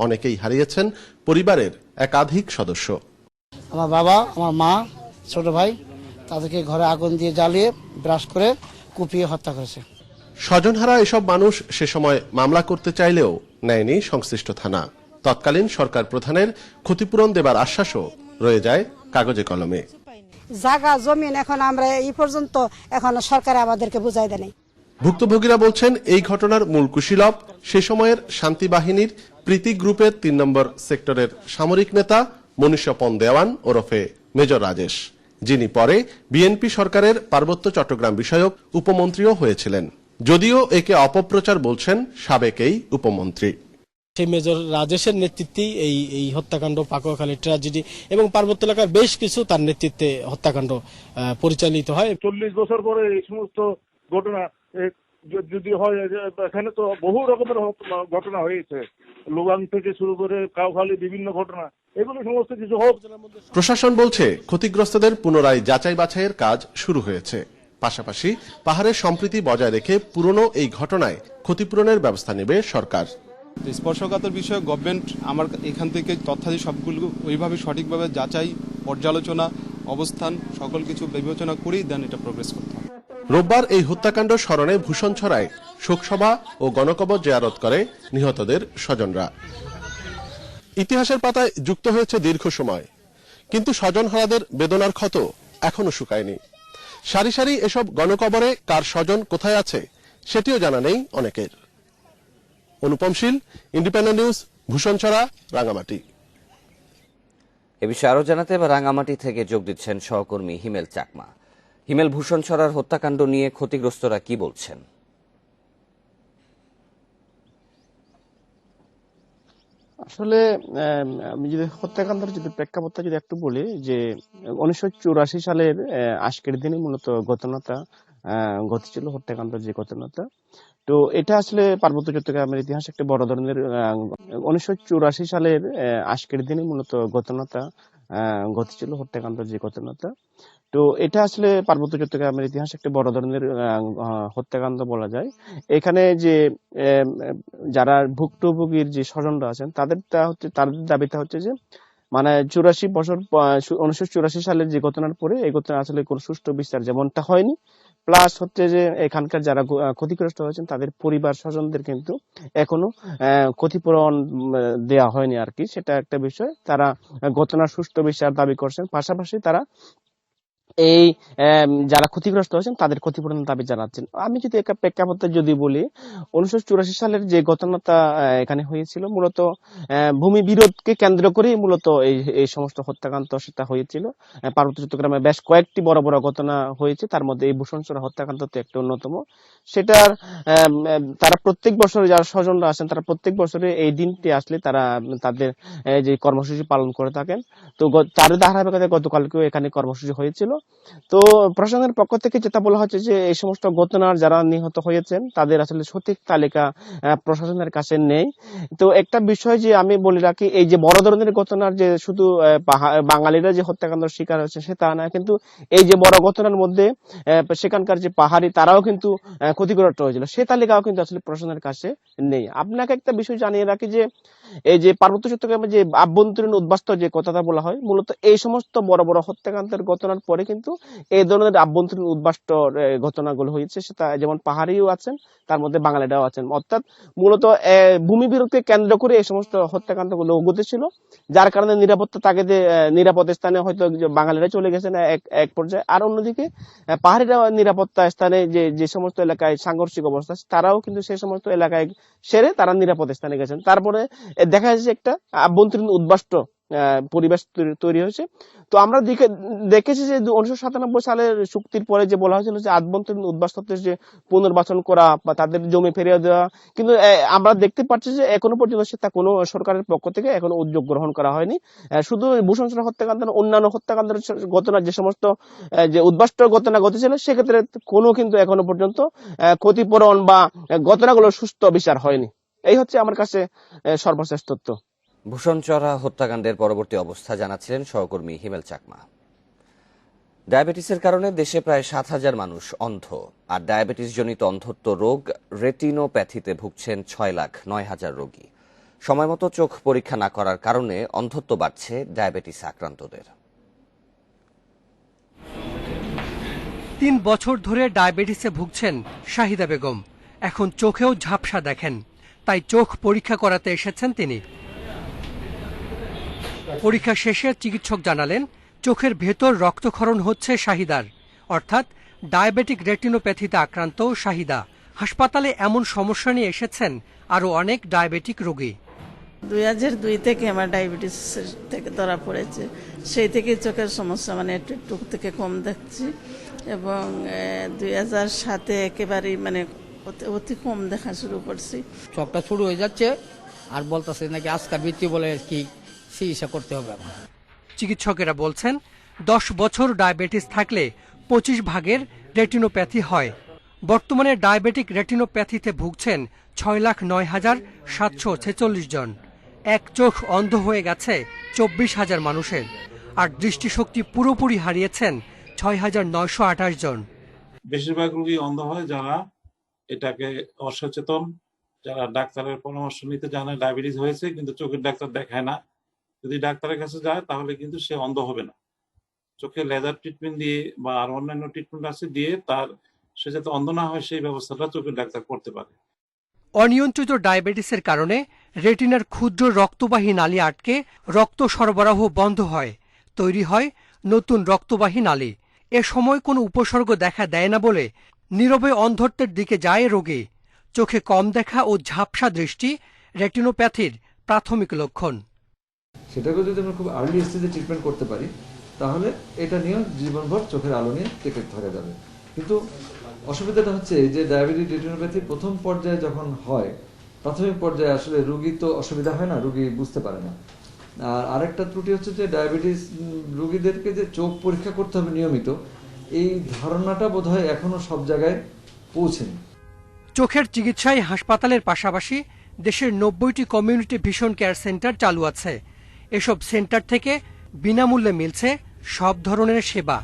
অনেকেই হারিয়েছেন পরিবারের একাধিক সদস্য। আমার বাবা, আমার মা, ছোট ভাই, তাদেরকে ঘরে আগুন দিয়ে জ্বালিয়ে ব্রাশ করে কুপিয়ে হত্যা করেছে। স্বজনহারা এসব মানুষ সে সময় মামলা করতে চাইলেও নেয়নি সংশ্লিষ্ট থানা। তৎকালীন সরকার প্রধানের ক্ষতিপূরণ দেবার আশ্বাসও রয়ে যায় কাগজে কলমে। জায়গা জমিন এখন আমরা এই পর্যন্ত এখন সরকার আমাদেরকে বুঝাই দেয়নি। ভুক্তভোগীরা বলছেন এই ঘটনার মূল কুশীলব সে সময়ের শান্তি বাহিনীর প্রীতি গ্রুপের 3 নম্বর সেক্টরের সামরিক নেতা মনীষপন দেওয়ান ওরফে মেজর রাজেশ, যিনি পরে বিএনপি সরকারের পার্বত্য চট্টগ্রাম বিষয়ক উপমন্ত্রীও হয়েছিলেন। যদিও একে অপপ্রচার বলছেন সাবেক এই উপমন্ত্রী। সেই মেজর রাজেশের নেতৃত্বেই এই হত্যাকাণ্ড, পাকুয়াখালী ট্র্যাজেডি এবং পার্বত্য এলাকার বেশ কিছু তার নেতৃত্বে হত্যাকাণ্ড পরিচালিত হয়। 40 বছর পরে এই সমস্ত ঘটনা যদি হয়, এখানে তো বহু রকমের ঘটনা হয়েছে, লোগাং থেকে শুরু করে কাউখালী বিভিন্ন ঘটনা, এগুলো সমস্ত কিছু হোক। প্রশাসন বলছে ক্ষতিগ্রস্তদের পুনরায় যাচাই বাছাইয়ের কাজ শুরু হয়েছে। পাশাপাশি পাহাড়ের সম্প্রীতি বজায় রেখে পুরনো এই ঘটনায় ক্ষতিপূরণের ব্যবস্থা নেবে সরকার। স্পর্শকাতর বিষয়ে গভর্নমেন্ট আমার এখান থেকে তথ্যাদি সবগুলো ওইভাবে সঠিকভাবে যাচাই, পর্যালোচনা, অবস্থান সকল কিছু বিবেচনা করেই দেন এটা প্রোগ্রেস করতে হবে। রোববার এই হত্যাকাণ্ড স্মরণে ভূষণছড়ায় শোকসভা ও গণকবর জিয়ারত করে নিহতদের স্বজনরা। ইতিহাসের পাতায় যুক্ত হয়েছে দীর্ঘ সময়, কিন্তু স্বজনহারাদের বেদনার ক্ষত এখনো শুকায়নি। সারি সারি এসব গণকবরে কার স্বজন কোথায় আছে সেটিও জানা নেই অনেকের। অনুপম শীল, ইন্ডিপেন্ডেন্ট নিউজ, ভূষণছড়া, রাঙামাটি। এ বিষয়ে আরো জানাতে এবার রাঙামাটি থেকে যোগ দিচ্ছেন সহকর্মী হিমেল চাকমা। হিমেল, ভূষণছড়ার হত্যাকাণ্ড নিয়ে ক্ষতিগ্রস্তরা কি বলছেন? আসলে আমি যদি হত্যাকাণ্ডের যদি প্রেক্ষাপটটা যদি একটু বলি, যে 1984 সালের আজকের দিনে মূলত ঘটনাটা ঘটেছিল, হত্যাকাণ্ডের যে ঘটনাটা। তো এটা আসলে পার্বত্য চট্টগ্রামের ইতিহাসে একটা বড় ধরনের 1984 সালের আজকের দিনে মূলত ঘটনাটা ঘটেছিল, হত্যাকাণ্ডের যে ঘটনাটা। তো এটা আসলে পার্বত্য চট্টগ্রামের ইতিহাসে একটা বড় ধরনের হত্যাকাণ্ড বলা যায়। এখানে যে যারা ভুক্তভোগীর যে স্বজনরা আছেন তাদের দাবিটা হচ্ছে যে মানে 1984 সালের যে ঘটনার পরে এই ঘটনা আসলে কোনো সুষ্ঠু বিচার যেমনটা হয়নি, প্লাস হচ্ছে যে এখানকার যারা ক্ষতিগ্রস্ত হয়েছেন তাদের পরিবার স্বজনদের কিন্তু এখনো ক্ষতিপূরণ দেওয়া হয়নি আর কি, সেটা একটা বিষয়। তারা ঘটনার সুষ্ঠু বিচার দাবি করছেন, পাশাপাশি তারা এই যারা ক্ষতিগ্রস্ত হয়েছেন তাদের ক্ষতিপূরণের দাবি জানাচ্ছেন। আমি যদি একটা প্রেক্ষাপটে যদি বলি, 1984 সালের যে ঘটনাটা এখানে হয়েছিল মূলত ভূমি বিরোধকে কেন্দ্র করেই মূলত এই সমস্ত হত্যাকাণ্ড সেটা হয়েছিল। পার্বত্য চট্টগ্রামে বেশ কয়েকটি বড় বড় ঘটনা হয়েছে, তার মধ্যে এই ভূষণছড়া হত্যাকাণ্ড একটা অন্যতম। সেটার তারা প্রত্যেক বছর যারা স্বজনরা আছেন তারা প্রত্যেক বছরে এই দিনটি আসলে তারা তাদের যে কর্মসূচি পালন করে থাকেন। তো তার ধারাবাহিকতায় গতকালকেও এখানে কর্মসূচি হয়েছিল। তো প্রশাসনের পক্ষ থেকে যেটা বলা হচ্ছে যে এই সমস্ত ঘটনার যারা নিহত হয়েছেন তাদের আসলে সঠিক তালিকা প্রশাসনের কাছে নেই। তো একটা বিষয় যে আমি বলে রাখি, এই যে বড় ধরনের ঘটনার যে শুধু বাঙালিরা যে হত্যাকাণ্ডের শিকার হয়েছে সেটা না, কিন্তু এই যে বড় ঘটনার মধ্যে সেখানকার যে পাহাড়ি তারাও কিন্তু ক্ষতিগ্রস্ত হয়েছিল, সে তালিকাও কিন্তু আসলে প্রশাসনের কাছে নেই। আপনাকে একটা বিষয় জানিয়ে রাখি যে এই যে পার্বত্য চট্টগ্রামে যে আভ্যন্তরীণ উদ্বাস্তু যে কথাটা বলা হয়, মূলত এই সমস্ত বড় বড় হত্যাকাণ্ডের ঘটনার পরে কিন্তু এই ধরনের আভ্যন্তরীণ উদ্বাস্তু ঘটনাগুলো হয়েছে, সেটা যেমন পাহাড়িও আছেন তার মধ্যে বাঙালিরাও আছেন। অর্থাৎ মূলত ভূমি বিরোধকে কেন্দ্র করে এই সমস্ত হত্যাকাণ্ডগুলো ঘটেছিল, যার কারণে নিরাপত্তা তাগিদে নিরাপদ স্থানে হয়তো বাঙালিরা চলে গেছেন এক পর্যায়ে, আর অন্যদিকে পাহাড়িরা নিরাপত্তা স্থানে যে সমস্ত এলাকায় সাংঘর্ষিক অবস্থা তারাও কিন্তু সেই সমস্ত এলাকায় সেরে তারা নিরাপদ স্থানে গেছেন। তারপরে দেখা যাচ্ছে একটা আভ্যন্তরীণ উদ্বাস্তু পরিবেশ তৈরি হয়েছে। তো আমরা দেখেছি যে 1997 সালের চুক্তির পরে যে বলা হয়েছিল যে আভ্যন্তরীণ উদ্বাস্তুদের যে পুনর্বাসন করা বা তাদের জমি ফিরিয়ে দেওয়া, কিন্তু আমরা দেখতে পাচ্ছি যে এখনো পর্যন্ত সেটা কোনো সরকারের পক্ষ থেকে এখনো উদ্যোগ গ্রহণ করা হয়নি। শুধু ভূষণছড়া হত্যাকাণ্ড, অন্যান্য হত্যাকাণ্ডের ঘটনা যে সমস্ত যে উদ্বাস্তু ঘটনা ঘটেছিল সেক্ষেত্রে কোনো কিন্তু এখনো পর্যন্ত ক্ষতিপূরণ বা ঘটনাগুলো সুস্থ বিচার হয়নি। এই হচ্ছে আমার কাছে সর্বশেষ তথ্য। ভূষণছড়া হত্যাকাণ্ডের পরবর্তী অবস্থা জানাচ্ছিলেন সহকর্মী হিমেল চাকমা। ডায়াবেটিসের কারণে দেশে প্রায় 7,000 মানুষ অন্ধ, আর ডায়াবেটিস জনিত অন্ধত্ব রোগ রেটিনোপ্যাথিতে ভুগছেন 6,09,000 রোগী। সময়মতো চোখ পরীক্ষা না করার কারণে অন্ধত্ব বাড়ছে ডায়াবেটিস আক্রান্তদের। 3 বছর ধরে ডায়াবেটিসে ভুগছেন শাহিদা বেগম। এখন চোখেও ঝাপসা দেখেন, তাই চোখ পরীক্ষা করাতে এসেছেন তিনি। পরীক্ষা শেষে চিকিৎসক জানালেন চোখের ভেতর রক্তক্ষরণ হচ্ছে শাহিদার, অর্থাৎ ডায়াবেটিক রেটিনোপ্যাথিতে আক্রান্ত শাহিদা। হাসপাতালে এমন সমস্যা নিয়ে এসেছেন আরও অনেক ডায়াবেটিক রোগী। 2002 থেকে আমার ডায়াবেটিস থেকে ধরা পড়েছে, সেই থেকে চোখের সমস্যা মানে একটু থেকে কম দেখছি, এবং 2007 একেবারেই মানে অতি কম দেখা শুরু করছি। চোখটা শুরু হয়ে যাচ্ছে আর বলতেছে নাকি আজকাল বৃত্তি বলে কি চিকিৎসা করতে হবে। চিকিৎসকেরা বলছেন 10 বছর ডায়াবেটিস থাকলে 25 ভাগের রেটিনোপ্যাথি হয়। বর্তমানে ডায়াবেটিক রেটিনোপ্যাথিতে ভুগছেন 6,09,746 জন। এক চোখ অন্ধ হয়ে গেছে 24,000 মানুষের, আর দৃষ্টিশক্তি পুরোপুরি হারিয়েছেন 6,928 জন। বেশিরভাগ রোগী অন্ধ হয় যারা এটাকে অসচেতন, যারা ডাক্তারের পরামর্শ নিতে জানে ডায়াবেটিস হয়েছে কিন্তু চোখের ডাক্তার দেখায় না। যদি ডাক্তারের কাছে যায় তাহলে কিন্তু সে অন্ধ হবে না। চোখে লেজার ট্রিটমেন্ট দিয়ে বা আর অন্যান্য ট্রিটমেন্ট আছে দিয়ে সে যাতে অন্ধ না হয় সেই ব্যবস্থাটা চোখের ডাক্তার করতে পারে। অনিয়ন্ত্রিত ডায়াবেটিসের কারণে রেটিনার ক্ষুদ্র রক্তবাহী নালী আটকে রক্ত সরবরাহ বন্ধ হয়, তৈরি হয় নতুন রক্তবাহী নালী। এ সময় কোনো উপসর্গ দেখা দেয় না বলে নীরবে অন্ধত্বের দিকে যায় রোগী। চোখে কম দেখা ও ঝাপসা দৃষ্টি রেটিনোপ্যাথির প্রাথমিক লক্ষণ। সেটাকে যদি আমরা খুব আর্লি স্টেজে ট্রিটমেন্ট করতে পারি তাহলে এটা নিয়ে জীবনভর চোখের আলো নিয়ে টেকে থাকা যাবে। কিন্তু অসুবিধাটা হচ্ছে যে ডায়াবেটিক রেটিনোপ্যাথি প্রথম পর্যায়ে যখন হয়, প্রাথমিক পর্যায়ে আসলে রোগী তো অসুবিধা হয় না, রোগী বুঝতে পারে না। আর আরেকটা ত্রুটি হচ্ছে যে ডায়াবেটিস রোগীদেরকে যে চোখ পরীক্ষা করতে হবে নিয়মিত, এই ধারণাটা বোধহয় এখনো সব জায়গায় পৌঁছেনি। চোখের চিকিৎসায় হাসপাতালের পাশাপাশি দেশের 90টি কমিউনিটি ভিশন কেয়ার সেন্টার চালু আছে। এসব সেন্টার থেকে বিনামূল্যে মিলছে সব ধরনের সেবা।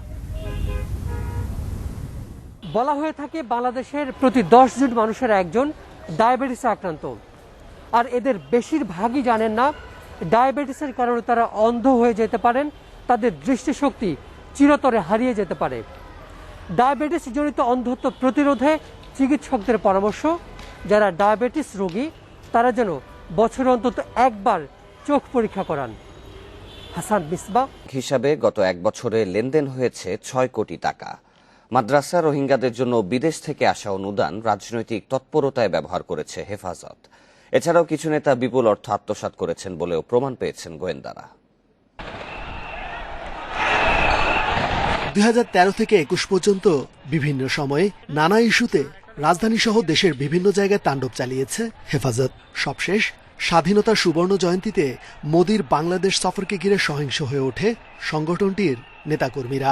বলা হয়ে থাকে বাংলাদেশের প্রতি 10 জন মানুষের একজন ডায়াবেটিসে আক্রান্ত, আর এদের বেশিরভাগই জানেন না ডায়াবেটিসের কারণে তারা অন্ধ হয়ে যেতে পারেন, তাদের দৃষ্টিশক্তি চিরতরে হারিয়ে যেতে পারে। ডায়াবেটিস জনিত অন্ধত্ব প্রতিরোধে চিকিৎসকদের পরামর্শ, যারা ডায়াবেটিস রোগী তারা যেন বছরে অন্তত একবার চোখ পরীক্ষা করান। হাসান মিসবাহ হিসাবে গত এক বছরে লেনদেন হয়েছে 6 কোটি টাকা। মাদ্রাসা রোহিঙ্গাদের জন্য বিদেশ থেকে আসা অনুদান রাজনৈতিক তৎপরতায় ব্যবহার করেছে হেফাজত। এছাড়াও কিছু নেতা বিপুল অর্থ আত্মসাৎ করেছেন বলেও প্রমাণ পেয়েছেন গোয়েন্দারা। 2013 থেকে 21 পর্যন্ত বিভিন্ন সময়ে নানা ইস্যুতে রাজধানী সহ দেশের বিভিন্ন জায়গায় তাণ্ডব চালিয়েছে হেফাজত। সবশেষ স্বাধীনতার সুবর্ণ জয়ন্তীতে মোদির বাংলাদেশ সফরকে ঘিরে সহিংস হয়ে ওঠে সংগঠনটির নেতাকর্মীরা।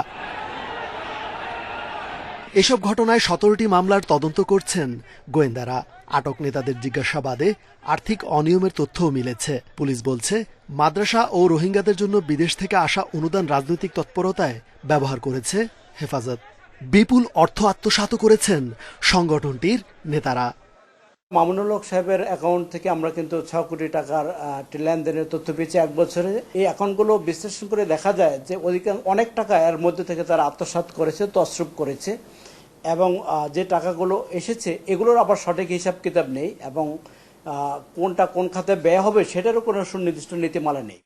এসব ঘটনায় 17টি মামলার তদন্ত করছেন গোয়েন্দারা। আটক নেতাদের জিজ্ঞাসাবাদে আর্থিক অনিয়মের তথ্যও মিলেছে। পুলিশ বলছে মাদ্রাসা ও রোহিঙ্গাদের জন্য বিদেশ থেকে আসা অনুদান রাজনৈতিক তৎপরতায় ব্যবহার করেছে হেফাজত। বিপুল অর্থ আত্মসাৎ করেছেন সংগঠনটির নেতারা। মামুনুল হক সাহেবের অ্যাকাউন্ট থেকে আমরা কিন্তু 6 কোটি টাকার লেনদেনের তথ্য পেয়েছি এক বছরে। এই অ্যাকাউন্টগুলো বিশ্লেষণ করে দেখা যায় যে অনেক টাকা এর মধ্যে থেকে তারা আত্মসাৎ করেছে, তছরূপ করেছে, এবং যে টাকাগুলো এসেছে এগুলোর আবার সঠিক হিসাব কিতাব নেই, এবং কোনটা কোন খাতে ব্যয় হবে সেটারও কোনো সুনির্দিষ্ট নীতিমালা নেই।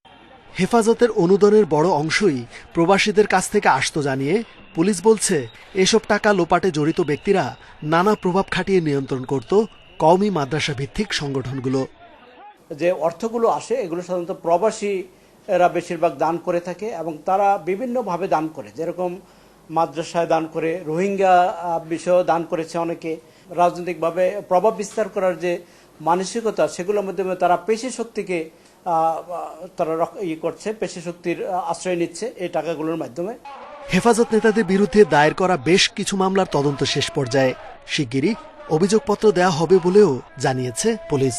হেফাজতের অনুদানের বড় অংশই প্রবাসীদের কাছ থেকে আসতো জানিয়ে পুলিশ বলছে এসব টাকা লোপাটে জড়িত ব্যক্তিরা নানা প্রভাব খাটিয়ে নিয়ন্ত্রণ করত কওমি মাদ্রাসা ভিত্তিক সংগঠনগুলো। যে অর্থগুলো আসে এগুলো সাধারণত প্রবাসীরা বেশিরভাগ দান করে থাকে, এবং তারা বিভিন্নভাবে দান করে, যেরকম মাদ্রাসায় দান করে, রোহিঙ্গা বিষয়েও দান করেছে অনেকে। রাজনৈতিকভাবে প্রভাব বিস্তার করার যে মানসিকতা সেগুলোর মাধ্যমে তারা পেশি শক্তিকে তারা করছে, পেশি শক্তির আশ্রয় নিচ্ছে এই টাকাগুলোর মাধ্যমে। হেফাজত নেতাদের বিরুদ্ধে দায়ের করা বেশ কিছু মামলার তদন্ত শেষ পর্যায়ে। শিগগিরই অভিযোগপত্র দেওয়া হবে বলেও জানিয়েছে পুলিশ।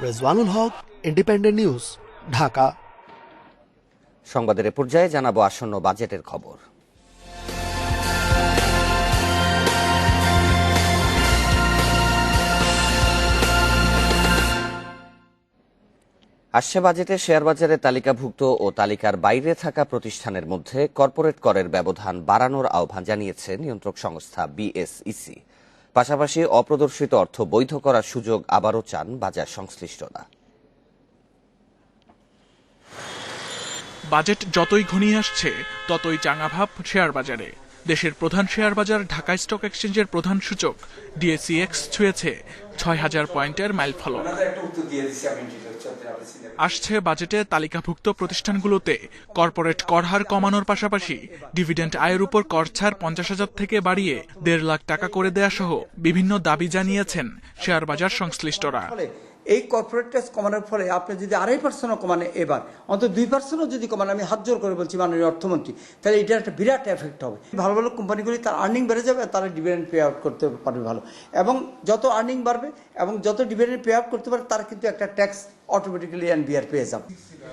রেজওয়ানুল হক, ইন্ডিপেন্ডেন্ট নিউজ, ঢাকা। সংবাদের এ পর্যায়ে জানাবো আসন্ন বাজেটের খবর। আসছে বাজেটে শেয়ার বাজারে তালিকাভুক্ত ও তালিকার বাইরে থাকা প্রতিষ্ঠানের মধ্যে কর্পোরেট করের ব্যবধান বাড়ানোর আহ্বান জানিয়েছে নিয়ন্ত্রক সংস্থা বিএসইসি। পাশাপাশি অপ্রদর্শিত অর্থ বৈধ করার সুযোগ আবারও চান বাজার সংশ্লিষ্টরা। বাজেট যতই ঘনিয়ে আসছে ততই চাঙাভাব শেয়ার বাজারে। দেশের প্রধান শেয়ার বাজার ঢাকা স্টক এক্সচেঞ্জের প্রধান সূচক ডিএসইএক্স ছুঁয়েছে ৬,০০০ পয়েন্টের মাইলফলক। আসছে বাজেটে তালিকাভুক্ত প্রতিষ্ঠানগুলোতে কর্পোরেট কর হার কমানোর পাশাপাশি ডিভিডেন্ড আয়ের উপর কর ছাড় ৫০,০০০ থেকে বাড়িয়ে ১.৫ লাখ টাকা করে দেয়া সহ বিভিন্ন দাবি জানিয়েছেন শেয়ার বাজার সংশ্লিষ্টরা। এই কর্পোরেট ট্যাক্স কমানোর ফলে আপনি যদি ২.৫% কমানে, এবার অন্তত ২% যদি কমানে, আমি হাত জোর করে বলছি মাননীয় অর্থমন্ত্রী, তাহলে এটার একটা বিরাট এফেক্ট হবে। ভালো ভালো কোম্পানিগুলি তার আর্নিং বেড়ে যাবে, তারা ডিভিডেন্ড পে আউট করতে পারবে ভালো, এবং যত আর্নিং বাড়বে এবং যত ডিভিডেন্ড পে আউট করতে পারে তারা কিন্তু একটা ট্যাক্স অটোমেটিক্যালি এনবিআর পেয়ে যাবে।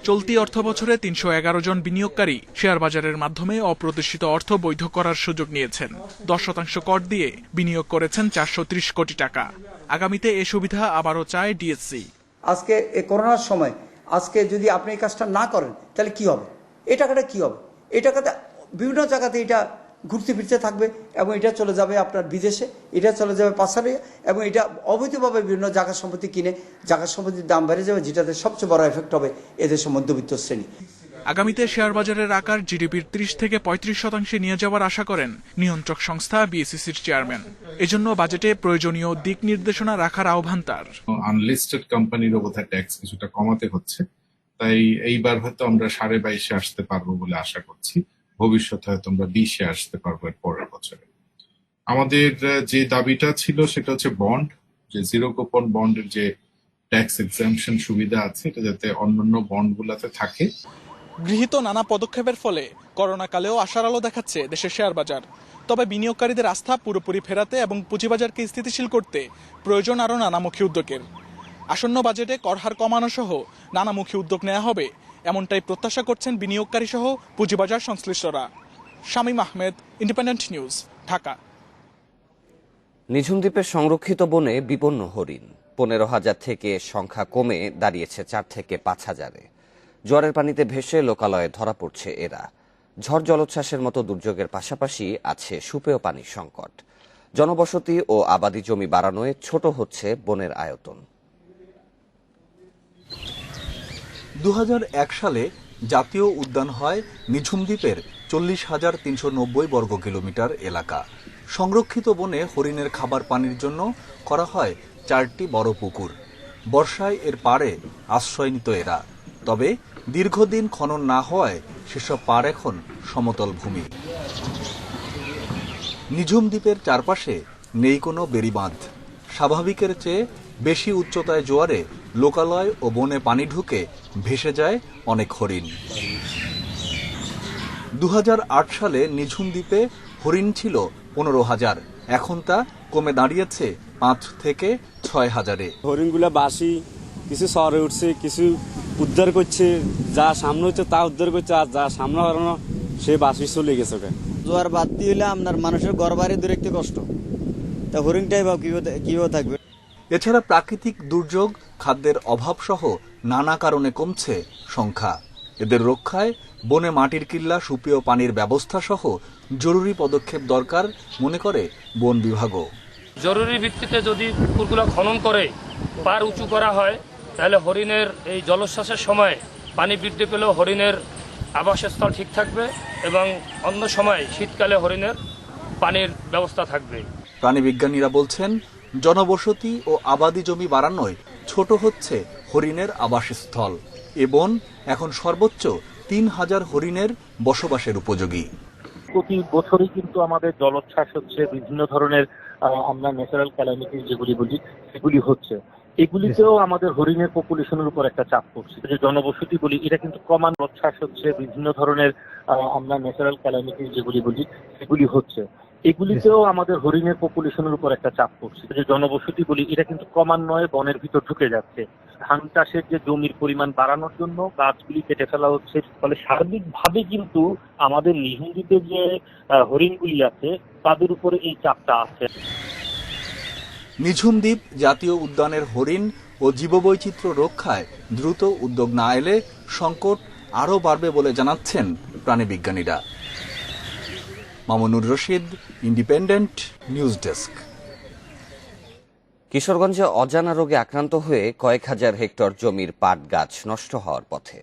চলতি অর্থ বছরে ৩১১ জন বিনিয়োগকারী শেয়ার বাজারের মাধ্যমে অপ্রদর্শিত অর্থ বৈধ করার সুযোগ নিয়েছেন। ১০% কর দিয়ে বিনিয়োগ করেছেন ৪৩০ কোটি টাকা। আগামীতে এ সুবিধা আবারও চায় ডিএসসি। আজকে এই করোনার সময় আজকে যদি আপনি এই কাজটা না করেন তাহলে কি হবে? এই টাকাটা কি হবে? এই টাকাটা বিভিন্ন জায়গাতে এটা ঘুরতে ফিরতে থাকবে, এবং এটা চলে যাবে আপনার বিদেশে, এটা চলে যাবে পাচারে, এবং এটা অবৈধভাবে বিভিন্ন জায়গা সম্পত্তি কিনে জায়গা সম্পত্তির দাম বেড়ে যাবে, যেটাতে সবচেয়ে বড় এফেক্ট হবে এদেশের মধ্যবিত্ত শ্রেণী। আগামীতে শেয়ার বাজারের আকার জিডিপির 30 থেকে 35% নিয়ে যাওয়ার আশা করেন নিয়ন্ত্রক সংস্থা বিএসইসির চেয়ারম্যান। এজন্য বাজেটে প্রয়োজনীয় দিক নির্দেশনা রাখার আহ্বান তার। আনলিস্টেড কোম্পানির বোধহয় ট্যাক্স কিছুটা কমাতে হচ্ছে, তাই এইবার হয়তো আমরা 22.5 আসতে পারবো বলে আশা করছি। ভবিষ্যতে হয়তো আমরা 20 আসতে পারবো এর পরের বছরে। আমাদের যে দাবিটা ছিল সেটা হচ্ছে বন্ড, যে জিরো কুপন বন্ডের যে ট্যাক্স এক্সাম্পশন সুবিধা আছে এটা যাতে অন্যান্য বন্ডগুলোতে থাকে। গৃহীত নানা পদক্ষেপের ফলে করোনাকালেও আশার আলো দেখাচ্ছে দেশের শেয়ার বাজার। তবে বিনিয়োগকারীদের আস্থা পুরোপুরি ফেরাতে এবং পুঁজিবাজারকে স্থিতিশীল করতে প্রয়োজন আরও নানামুখী উদ্যোগের। আসন্ন বাজেটে কর হার কমানো সহ নানামুখী উদ্যোগ নেওয়া হবে, এমনটাই প্রত্যাশা করছেন বিনিয়োগকারী সহ পুঁজিবাজার সংশ্লিষ্টরা। Shamim Ahmed, Independent News, Dhaka. নিঝুম দ্বীপের সংরক্ষিত বনে বিপন্ন হরিণ 15,000 থেকে সংখ্যা কমে দাঁড়িয়েছে 4 থেকে 5,000-এ। জোয়ারের পানিতে ভেসে লোকালয়ে ধরা পড়ছে এরা। ঝড় জলোচ্ছ্বাসের মতো দুর্যোগের পাশাপাশি আছে সুপেয় পানির সংকট। জনবসতি ও আবাদি জমি বাড়ানোয় ছোট হচ্ছে বনের আয়তন। 2001 সালে জাতীয় উদ্যান হয় নিঝুম দ্বীপের 40,390 বর্গ কিলোমিটার এলাকা। সংরক্ষিত বনে হরিণের খাবার পানির জন্য করা হয় 4টি বড় পুকুর। বর্ষায় এর পাড়ে আশ্রয় নিত এরা, তবে দীর্ঘদিন খনন না হওয়ায় সেসব পাড় এখন সমতল ভূমি। নিঝুম দ্বীপের চারপাশে নেই কোনো বেড়িবাঁধ। স্বাভাবিকের চেয়ে বেশি উচ্চতায় জোয়ারে লোকালয় ও বনে পানি ঢুকে ভেসে যায় অনেক হরিণ। 2008 সালে নিঝুম দ্বীপে হরিণ ছিল 15,000, এখন তা কমে দাঁড়িয়েছে 5 থেকে 6,000-এ। হরিণগুলা বাসি কিছু শহরে উঠছে, কিছু উদ্ধার করছে, যা সামনে হচ্ছে তা উদ্ধার করছে, আর যা সামনে হারানো সে বাসি চলে গেছে। জোয়ার বাদ দিয়ে হলে আপনার মানুষের ঘর বাড়ি দূরে একটু কষ্ট, তা হরিণটাই বা কিভাবে থাকবে। এছাড়া প্রাকৃতিক দুর্যোগ, খাদ্যের অভাব সহ নানা কারণে কমছে সংখ্যা। এদের রক্ষায় বনে মাটির কিল্লা, সুপেয় পানির ব্যবস্থা সহ জরুরি পদক্ষেপ দরকার মনে করে বন বিভাগও। জরুরি ভিত্তিতে যদি পুকুরগুলো খনন করে পার উঁচু করা হয়, তাহলে হরিণের এই জলোচ্ছ্বাসের সময় পানি বৃদ্ধি পেলেও হরিণের আবাসস্থল ঠিক থাকবে এবং অন্য সময় শীতকালে হরিণের পানির ব্যবস্থা থাকবে। প্রাণীবিজ্ঞানীরা বলছেন, জনবসতি ও আবাদি জমি বাড়ানোয় ছোট হচ্ছে হরিণের আবাসস্থল। এ বন এখন সর্বোচ্চ 3,000 হরিণের বসবাসের উপযোগী। প্রতি বছরই কিন্তু আমাদের জলোচ্ছ্বাস হচ্ছে, বিভিন্ন ধরনের আমরা ন্যাচারাল ক্যালামিটি যেগুলি বলি সেগুলি হচ্ছে। এগুলিতেও আমাদের হরিণের পপুলেশনের উপর একটা চাপ পড়ছে। যে জনবসতি বলি এটা কিন্তু ক্রমান্বয়ে জলোচ্ছ্বাস হচ্ছে, বিভিন্ন ধরনের আমরা ন্যাচারাল ক্যালামিটি যেগুলি বলি সেগুলি হচ্ছে। এগুলিতেও আমাদের হরিণের পপুলেশনের উপর একটা চাপ পড়ছে। যে জনবসতি বলি এটা কিন্তু ক্রমান্বয়ে বনের ভিতর ঢুকে যাচ্ছে। ধান চাষের যে জমির পরিমাণ বাড়ানোর জন্য গাছগুলি কেটে ফেলা হচ্ছে। ফলে সার্বিকভাবে কিন্তু আমাদের নিঝুম দ্বীপে যে হরিণগুলি আছে তাদের উপরে এই চাপটা আছে। নিঝুম দ্বীপ জাতীয় উদ্যানের হরিণ ও জীববৈচিত্র্য রক্ষায় দ্রুত উদ্যোগ না এলে সংকট আরও বাড়বে বলে জানাচ্ছেন প্রাণীবিজ্ঞানীরা। Mamunur Rashid, Independent News desk. কিশোরগঞ্জে অজানা রোগে আক্রান্ত হয়ে কয়েক হাজার হেক্টর জমির পাট গাছ নষ্ট হওয়ার পথে।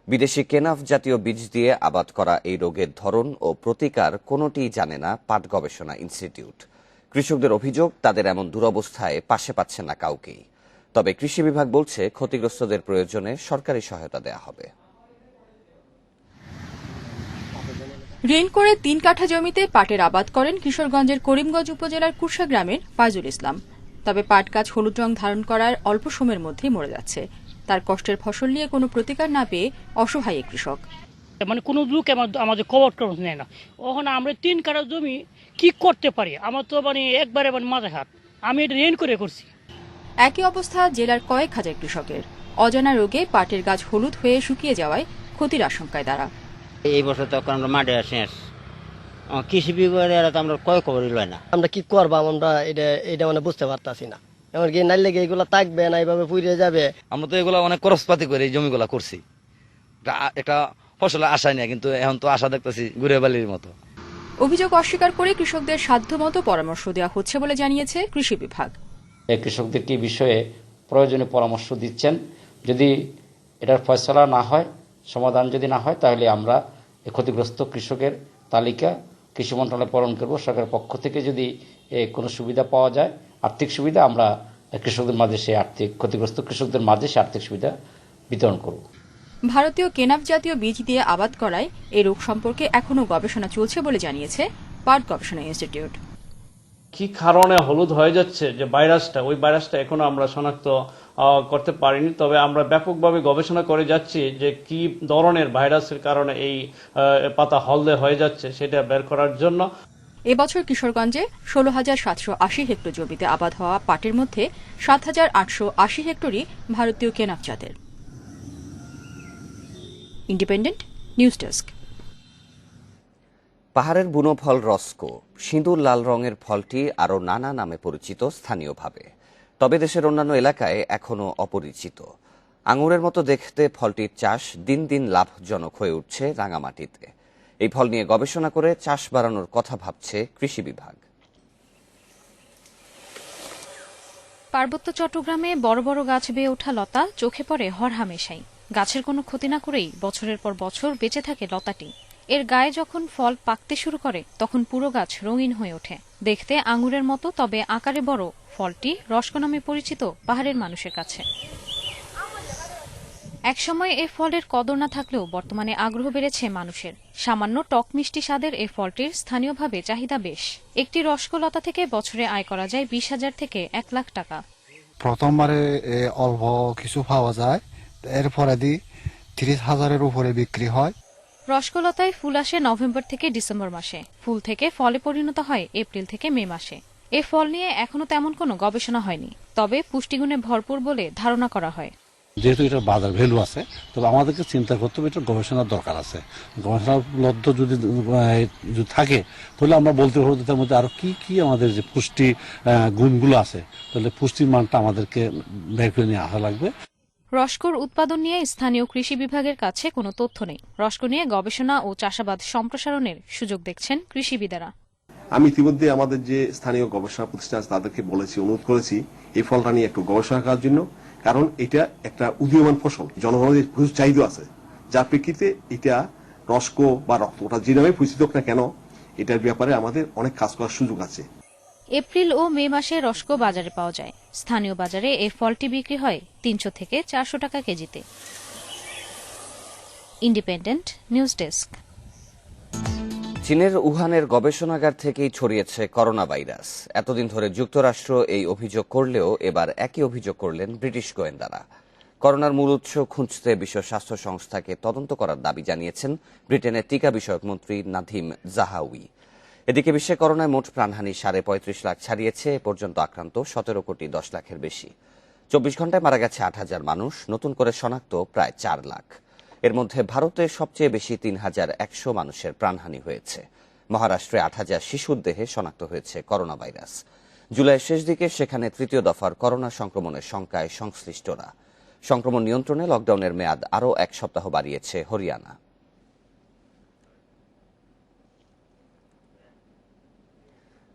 বিদেশি কেনাফ জাতীয় বীজ দিয়ে আবাদ করা এই রোগের ধরন ও প্রতিকার কোনোটিই জানে না পাট গবেষণা ইনস্টিটিউট। কৃষকদের অভিযোগ, তাদের এমন দুরবস্থায় পাশে পাচ্ছে না কাউকেই। তবে কৃষি বিভাগ বলছে, ক্ষতিগ্রস্তদের প্রয়োজনে সরকারি সহায়তা দেয়া হবে। ঋণ করে 3 কাঠা জমিতে পাটের আবাদ করেন কিশোরগঞ্জের করিমগঞ্জ উপজেলার কুরসা গ্রামের ফাইজুল ইসলাম। তবে পাট গাছ হলুদ রং ধারণ করার অল্প সময়ের মধ্যেই মরে যাচ্ছে। তার কষ্টের ফসল নিয়ে কোনো প্রতিকার না পেয়ে অসহায় কৃষক। মানে কোনো লোক আমাদের খবর নেয় না। ওখানে আমরা 3 কাঠা জমি কি করতে পারি, আমার তো মানে একবারে মাথা হাত। আমি এটা ঋণ করে করছি। একই অবস্থা জেলার কয়েক হাজার কৃষকের। অজানা রোগে পাটের গাছ হলুদ হয়ে শুকিয়ে যাওয়ায় ক্ষতির আশঙ্কায় তারা। এই বছর তো আমরা মাঠে শেষ, কৃষি বিভাগের তো আমরা কয় খবরই লয় না। আমরা কি করবাম আমরা এটা মানে বুঝতে পারতাছি না। এমনকি নাই লেগে এগুলো থাকবে না, এইভাবে পুড়ে যাবে। আমরা তো এগুলো অনেক খরচপাতি করে এই জমিগুলা করছি, একটা ফসলের আশাই না, কিন্তু এখন তো আশা দেখতেছি ঘুরে বালির মতো। অভিযোগ অস্বীকার করে কৃষকদের সাধ্যমতো পরামর্শ দেওয়া হচ্ছে বলে জানিয়েছে কৃষি বিভাগ। কৃষকদের কি বিষয়ে প্রয়োজনীয় পরামর্শ দিচ্ছেন, যদি এটার ফয়সলা না হয় সমাধান যদি না হয় তাহলে আমরা ক্ষতিগ্রস্ত কৃষকের তালিকা কৃষি মন্ত্রণালয়ে প্রেরণ করব। সরকারের পক্ষ থেকে যদি কোনো সুবিধা পাওয়া যায়, আর্থিক সুবিধা, আমরা কৃষকদের মাঝে সেই ক্ষতিগ্রস্ত কৃষকদের মাঝে সেই আর্থিক সুবিধা বিতরণ করব। ভারতীয় কেনাফ জাতীয় বীজ দিয়ে আবাদ করায় এই রোগ সম্পর্কে এখনও গবেষণা চলছে বলে জানিয়েছে পাট গবেষণা ইনস্টিটিউট। কি কারণে হলুদ হয়ে যাচ্ছে যে ভাইরাসটা, ওই ভাইরাসটা এখনো আমরা শনাক্ত করতে পারিনি। তবে আমরা ব্যাপকভাবে গবেষণা করে যাচ্ছি যে কি ধরনের ভাইরাসের কারণে এই পাতা হলদে হয়ে যাচ্ছে সেটা বের করার জন্য। এবছর কিশোরগঞ্জে 16,780 হেক্টর জমিতে আবাদ হওয়া পাটের মধ্যে 7,880 হেক্টরই ভারতীয় কেনাফ জাতের। Independent News desk. পাহাড়ের বুনো ফল রস্কো, সিঁদুর লাল রঙের ফলটি আরও নানা নামে পরিচিত স্থানীয়ভাবে, তবে দেশের অন্যান্য এলাকায় এখনও অপরিচিত। আঙুরের মতো দেখতে ফলটির চাষ দিন দিন লাভজনক হয়ে উঠছে রাঙামাটিতে। এই ফল নিয়ে গবেষণা করে চাষ বাড়ানোর কথা ভাবছে কৃষি বিভাগ। পার্বত্য চট্টগ্রামে বড় বড় গাছ বেয়ে ওঠা লতা চোখে পড়ে হরহামেশাই। গাছের কোনো ক্ষতি না করেই বছরের পর বছর বেঁচে থাকে লতাটি। এর গায়ে যখন ফল পাকতে শুরু করে তখন পুরো গাছ রঙিন হয়ে ওঠে। দেখতে আঙুরের মতো, তবে আকারে বড় ফলটি রস্কো নামে পরিচিত পাহাড়ের মানুষের কাছে। একসময় এ ফলের কদর না থাকলেও বর্তমানে আগ্রহ বেড়েছে মানুষের। সামান্য টক মিষ্টি স্বাদের এ ফলটির স্থানীয়ভাবে চাহিদা বেশ। একটি রস্কো লতা থেকে বছরে আয় করা যায় 20,000 থেকে 1 লাখ টাকা। প্রথমবারে অল্প কিছু পাওয়া যায়, এরপরে 30,000-এর উপরে বিক্রি হয়। রস্কলতায় ফুল আসে নভেম্বর থেকে ডিসেম্বর মাসে, ফুল থেকে ফলে পরিণত হয় এপ্রিল থেকে মে মাসে। এ ফল নিয়ে এখনো তেমন কোনো গবেষণা হয়নি, তবে পুষ্টিগুণে ভরপুর বলে ধারণা করা হয়। যেহেতু এটা বাজার ভ্যালু আছে, তবে আমাদেরকে চিন্তা করতে হবে এটা গবেষণার দরকার আছে। গবেষণার লব্ধ যদি থাকে তাহলে আমরা বলতে পারবো তার মধ্যে আরো কি কি আমাদের যে পুষ্টি গুণগুলো আছে, তাহলে পুষ্টির মানটা আমাদেরকে বের করে নিয়ে আসা লাগবে। রস্কোর উৎপাদন নিয়ে স্থানীয় কৃষি বিভাগের কাছে কোনো তথ্য নেই। রস্কো নিয়ে গবেষণা ও চাষাবাদ সম্প্রসারণের সুযোগ দেখছেন কৃষিবিদেরা। আমি ইতিমধ্যে আমাদের যে স্থানীয় গবেষণা প্রতিষ্ঠান তাদেরকে বলেছি, অনুরোধ করেছি এই ফলটা নিয়ে একটু গবেষণা করার জন্য, কারণ এটা একটা উদীয়মান ফসল, জনগণের প্রচুর চাহিদা আছে, যার প্রেক্ষিতে এটা রস্কো বা রক্ত ওটা যে নামে পরিচিত হোক না কেন, এটার ব্যাপারে আমাদের অনেক কাজ করার সুযোগ আছে। এপ্রিল ও মে মাসে রস্কো বাজারে পাওয়া যায়। স্থানীয় বাজারে এই ফলটি বিক্রি হয় 300 থেকে 400 টাকা কেজিতে। Independent News desk. চীনের উহানের গবেষণাগার থেকেই ছড়িয়েছে করোনা ভাইরাস। এতদিন ধরে যুক্তরাষ্ট্র এই অভিযোগ করলেও এবার একই অভিযোগ করলেন ব্রিটিশ গোয়েন্দারা। করোনার মূল উৎস খুঁজতে বিশ্ব স্বাস্থ্য সংস্থাকে তদন্ত করার দাবি জানিয়েছেন ব্রিটেনের টিকা বিষয়ক মন্ত্রী নাদিম জাহাউই। এদিকে বিশ্বে করোনায় মোট প্রাণহানি 35.5 লাখ ছাড়িয়েছে। এ পর্যন্ত আক্রান্ত 17 কোটি 10 লাখের বেশি। 24 ঘন্টায় মারা গেছে 8,000 মানুষ, নতুন করে শনাক্ত প্রায় 4 লাখ। এর মধ্যে ভারতে সবচেয়ে বেশি 3,100 মানুষের প্রাণহানি হয়েছে। মহারাষ্ট্রে 8,000 শিশুর দেহে শনাক্ত হয়েছে করোনা ভাইরাস। জুলাইয়ের শেষ দিকে সেখানে তৃতীয় দফার করোনা সংক্রমণের শঙ্কায় সংশ্লিষ্টরা। সংক্রমণ নিয়ন্ত্রণে লকডাউনের মেয়াদ আরও 1 সপ্তাহ বাড়িয়েছে হরিয়ানা।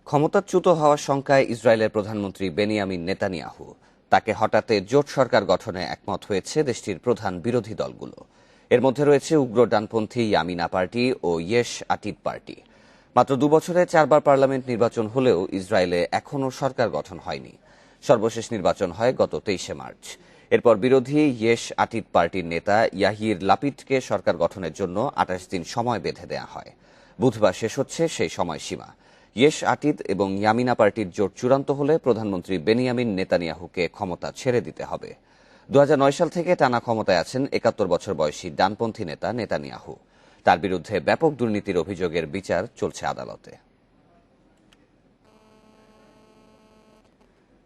ক্ষমতাচ্যুত হওয়ার শঙ্কায় ইসরায়েলের প্রধানমন্ত্রী বেনিয়ামিন নেতানিয়াহু। তাকে হটাতে জোট সরকার গঠনে একমত হয়েছে দেশটির প্রধান বিরোধী দলগুলো। এর মধ্যে রয়েছে উগ্র ডানপন্থী ইয়ামিনা পার্টি ও ইয়েশ আটিদ পার্টি। মাত্র 2 বছরে 4 বার পার্লামেন্ট নির্বাচন হলেও ইসরায়েলে এখনও সরকার গঠন হয়নি। সর্বশেষ নির্বাচন হয় গত 23শে মার্চ। এরপর বিরোধী ইয়েশ আটিদ পার্টির নেতা ইয়াহির লাপিডকে সরকার গঠনের জন্য 28 দিন সময় বেঁধে দেওয়া হয়। বুধবার শেষ হচ্ছে সেই সময়সীমা। ইয়েশ আটিদ এবং ইয়ামিনা পার্টির জোট চূড়ান্ত হলে প্রধানমন্ত্রী বেনিয়ামিন নেতানিয়াহুকে ক্ষমতা ছেড়ে দিতে হবে। 2009 সাল থেকে টানা ক্ষমতায় আছেন 71 বছর বয়সী ডানপন্থী নেতা নেতানিয়াহু। তার বিরুদ্ধে ব্যাপক দুর্নীতির অভিযোগের বিচার চলছে আদালতে।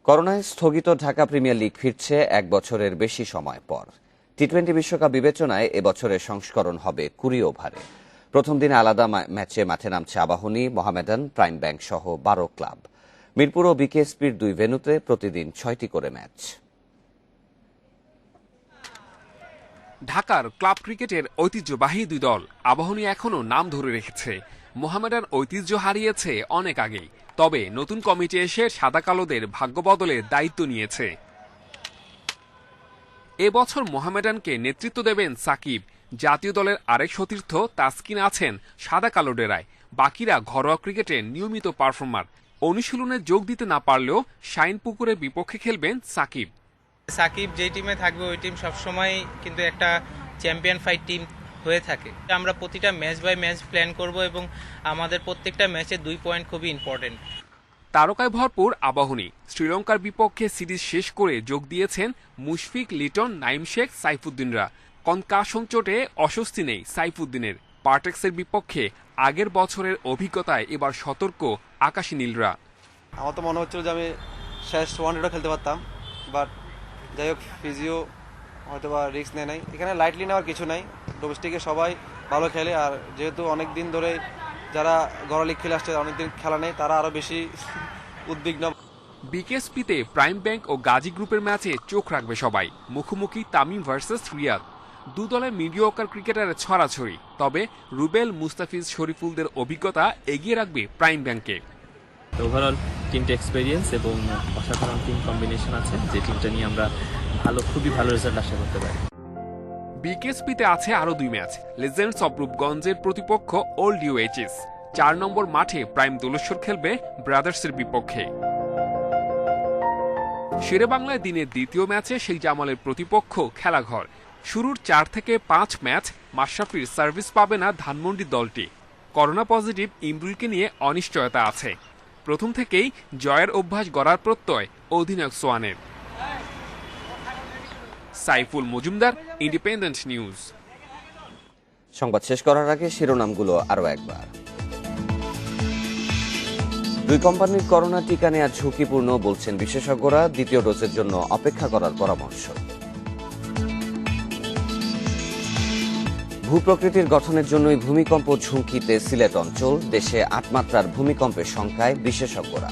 করোনায় স্থগিত ঢাকা প্রিমিয়ার লিগ ফিরছে 1 বছরের বেশি সময় পর। টি-20 বিশ্বকাপ বিবেচনায় এবছরের সংস্করণ হবে 20 ওভারে। প্রথম দিনে আলাদা ম্যাচে মাঠে নামছে আবাহনী, মোহামেডান, প্রাইম ব্যাংক সহ 12 ক্লাব। মিরপুর ও বিকেএসপির 2 ভেন্যুতে প্রতিদিন 6টি করে ম্যাচ। ঢাকার ক্লাব ক্রিকেটের ঐতিহ্যবাহী 2 দল আবাহনী এখনো নাম ধরে রেখেছে। মোহামেডান ঐতিহ্য হারিয়েছে অনেক আগেই, তবে নতুন কমিটি এসে সাদা কালোদের ভাগ্য বদলের দায়িত্ব নিয়েছে। এবছর মোহামেডানকে নেতৃত্ব দেবেন সাকিব। জাতীয় দলের আরেক সতীর্থ তাসকিন আছেন সাদা কালো ডেরায়, বাকিরা ঘরোয়া ক্রিকেটে নিয়মিত পারফর্মার। অনুশীলনে যোগ দিতে না পারলেও শাইনপুকুরের বিপক্ষে খেলবেন সাকিব। সাকিব যে টিমে থাকবে ওই টিম সবসময় কিন্তু একটা চ্যাম্পিয়ন ফাইট টিম হয়ে থাকে। আমরা প্রতিটা ম্যাচ বাই ম্যাচ প্ল্যান করব এবং আমাদের প্রত্যেকটা ম্যাচে 2 পয়েন্ট খুবই ইম্পর্টেন্ট। তারকায় ভরপুর আবাহনী। শ্রীলঙ্কার বিপক্ষে সিরিজ শেষ করে যোগ দিয়েছেন মুশফিক, লিটন, নাইম শেখ, সাইফুদ্দিনরা। কনকাশন চোটে অস্বস্তি নেই সাইফুদ্দিনের। পার্টেক্সের বিপক্ষে আগের বছরের অভিজ্ঞতায় এবার সতর্ক আকাশী নীলরা। আমার তো মনে হচ্ছিল যে আমি শেষ ওয়ানডেটা খেলতে পারতাম, বাট যাই হোক ফিজিও হয়তো বা রিস্ক নেয় নাই। এখানে লাইটলি নেওয়ার কিছু নাই, ডোমেস্টিকে সবাই ভালো খেলে, আর যেহেতু অনেক দিন ধরে যারা ঘরোয়া লিগ খেলে আসছে, অনেকদিন খেলা নেই, তারা আরো বেশি উদ্বিগ্ন। বিকেএসপিতে প্রাইম ব্যাংক ও গাজী গ্রুপের ম্যাচে চোখ রাখবে সবাই। মুখোমুখি তামিম ভার্সেস রিয়াদ। দু দলের মিডিওকার ক্রিকেটারের ছড়াছড়ি, তবে রুবেল, মুস্তাফিজ, শরীফুলদের অভিজ্ঞতা এগিয়ে রাখবে প্রাইম ব্যাংকে। ওভারঅল টিমটা এক্সপেরিয়েন্স এবং অসাধারণ টিম কম্বিনেশন আছে, যে টিমটা নিয়ে আমরা খুবই ভালো রেজাল্ট আশা করতে পারি। বিকেএসপিতে আছে আরো 2 ম্যাচ। লেজেন্ডস অব রূপগঞ্জের প্রতিপক্ষ ওল্ড ইউএইচএস। 4 নম্বর মাঠে প্রাইম দোলেশ্বর খেলবে ব্রাদার্সের বিপক্ষে। শেরে বাংলায় দিনের দ্বিতীয় ম্যাচে শেখ জামালের প্রতিপক্ষ খেলাঘর। শুরুর 4 থেকে 5 ম্যাচ মাশরাফির সার্ভিস পাবে না ধানমন্ডি দলটি। করোনা পজিটিভ ইমরুলকে নিয়ে অনিশ্চয়তা আছে। প্রথম থেকেই জয়ের অভ্যাস গড়ার প্রত্যয় অধিনায়ক সোয়ানের। Saiful Majumder, Independent News. সংবাদ শেষ করার আগে শিরোনামগুলো আরো একবার। 2 কোম্পানির করোনা টিকা নেওয়া ঝুঁকিপূর্ণ বলছেন বিশেষজ্ঞরা, দ্বিতীয় ডোজের জন্য অপেক্ষা করার পরামর্শ। ভূপ্রকৃতির গঠনের জন্যই ভূমিকম্প ঝুঁকিতে সিলেট অঞ্চল, দেশে 8 মাত্রার ভূমিকম্পের সংখ্যায় বিশেষজ্ঞরা।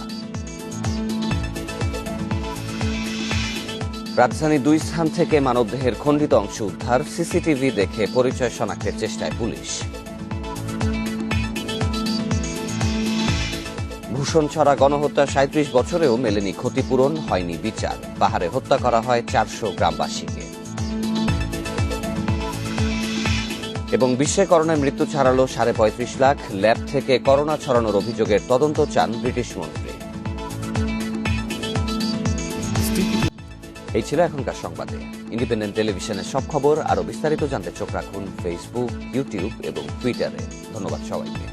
রাজধানী 2 স্থান থেকে মানবদেহের খণ্ডিত অংশ উদ্ধার, সিসিটিভি দেখে পরিচয় শনাক্তের চেষ্টায় পুলিশ। ভূষণছড়া গণহত্যা 37 বছরেও মেলেনি ক্ষতিপূরণ, হয়নি বিচার। পাহাড়ে হত্যা করা হয় 400 গ্রামবাসীকে। এবং বিশ্বে করোনায় মৃত্যু ছাড়ালো 35.5 লাখ। ল্যাব থেকে করোনা ছড়ানোর অভিযোগের তদন্ত চান ব্রিটিশ মন্ত্রী। এই ছিল এখনকার সংবাদে। ইন্ডিপেন্ডেন্ট টেলিভিশনের সব খবর আরো বিস্তারিত জানতে চোখ রাখুন ফেসবুক, ইউটিউব এবং টুইটারে। ধন্যবাদ সবাইকে।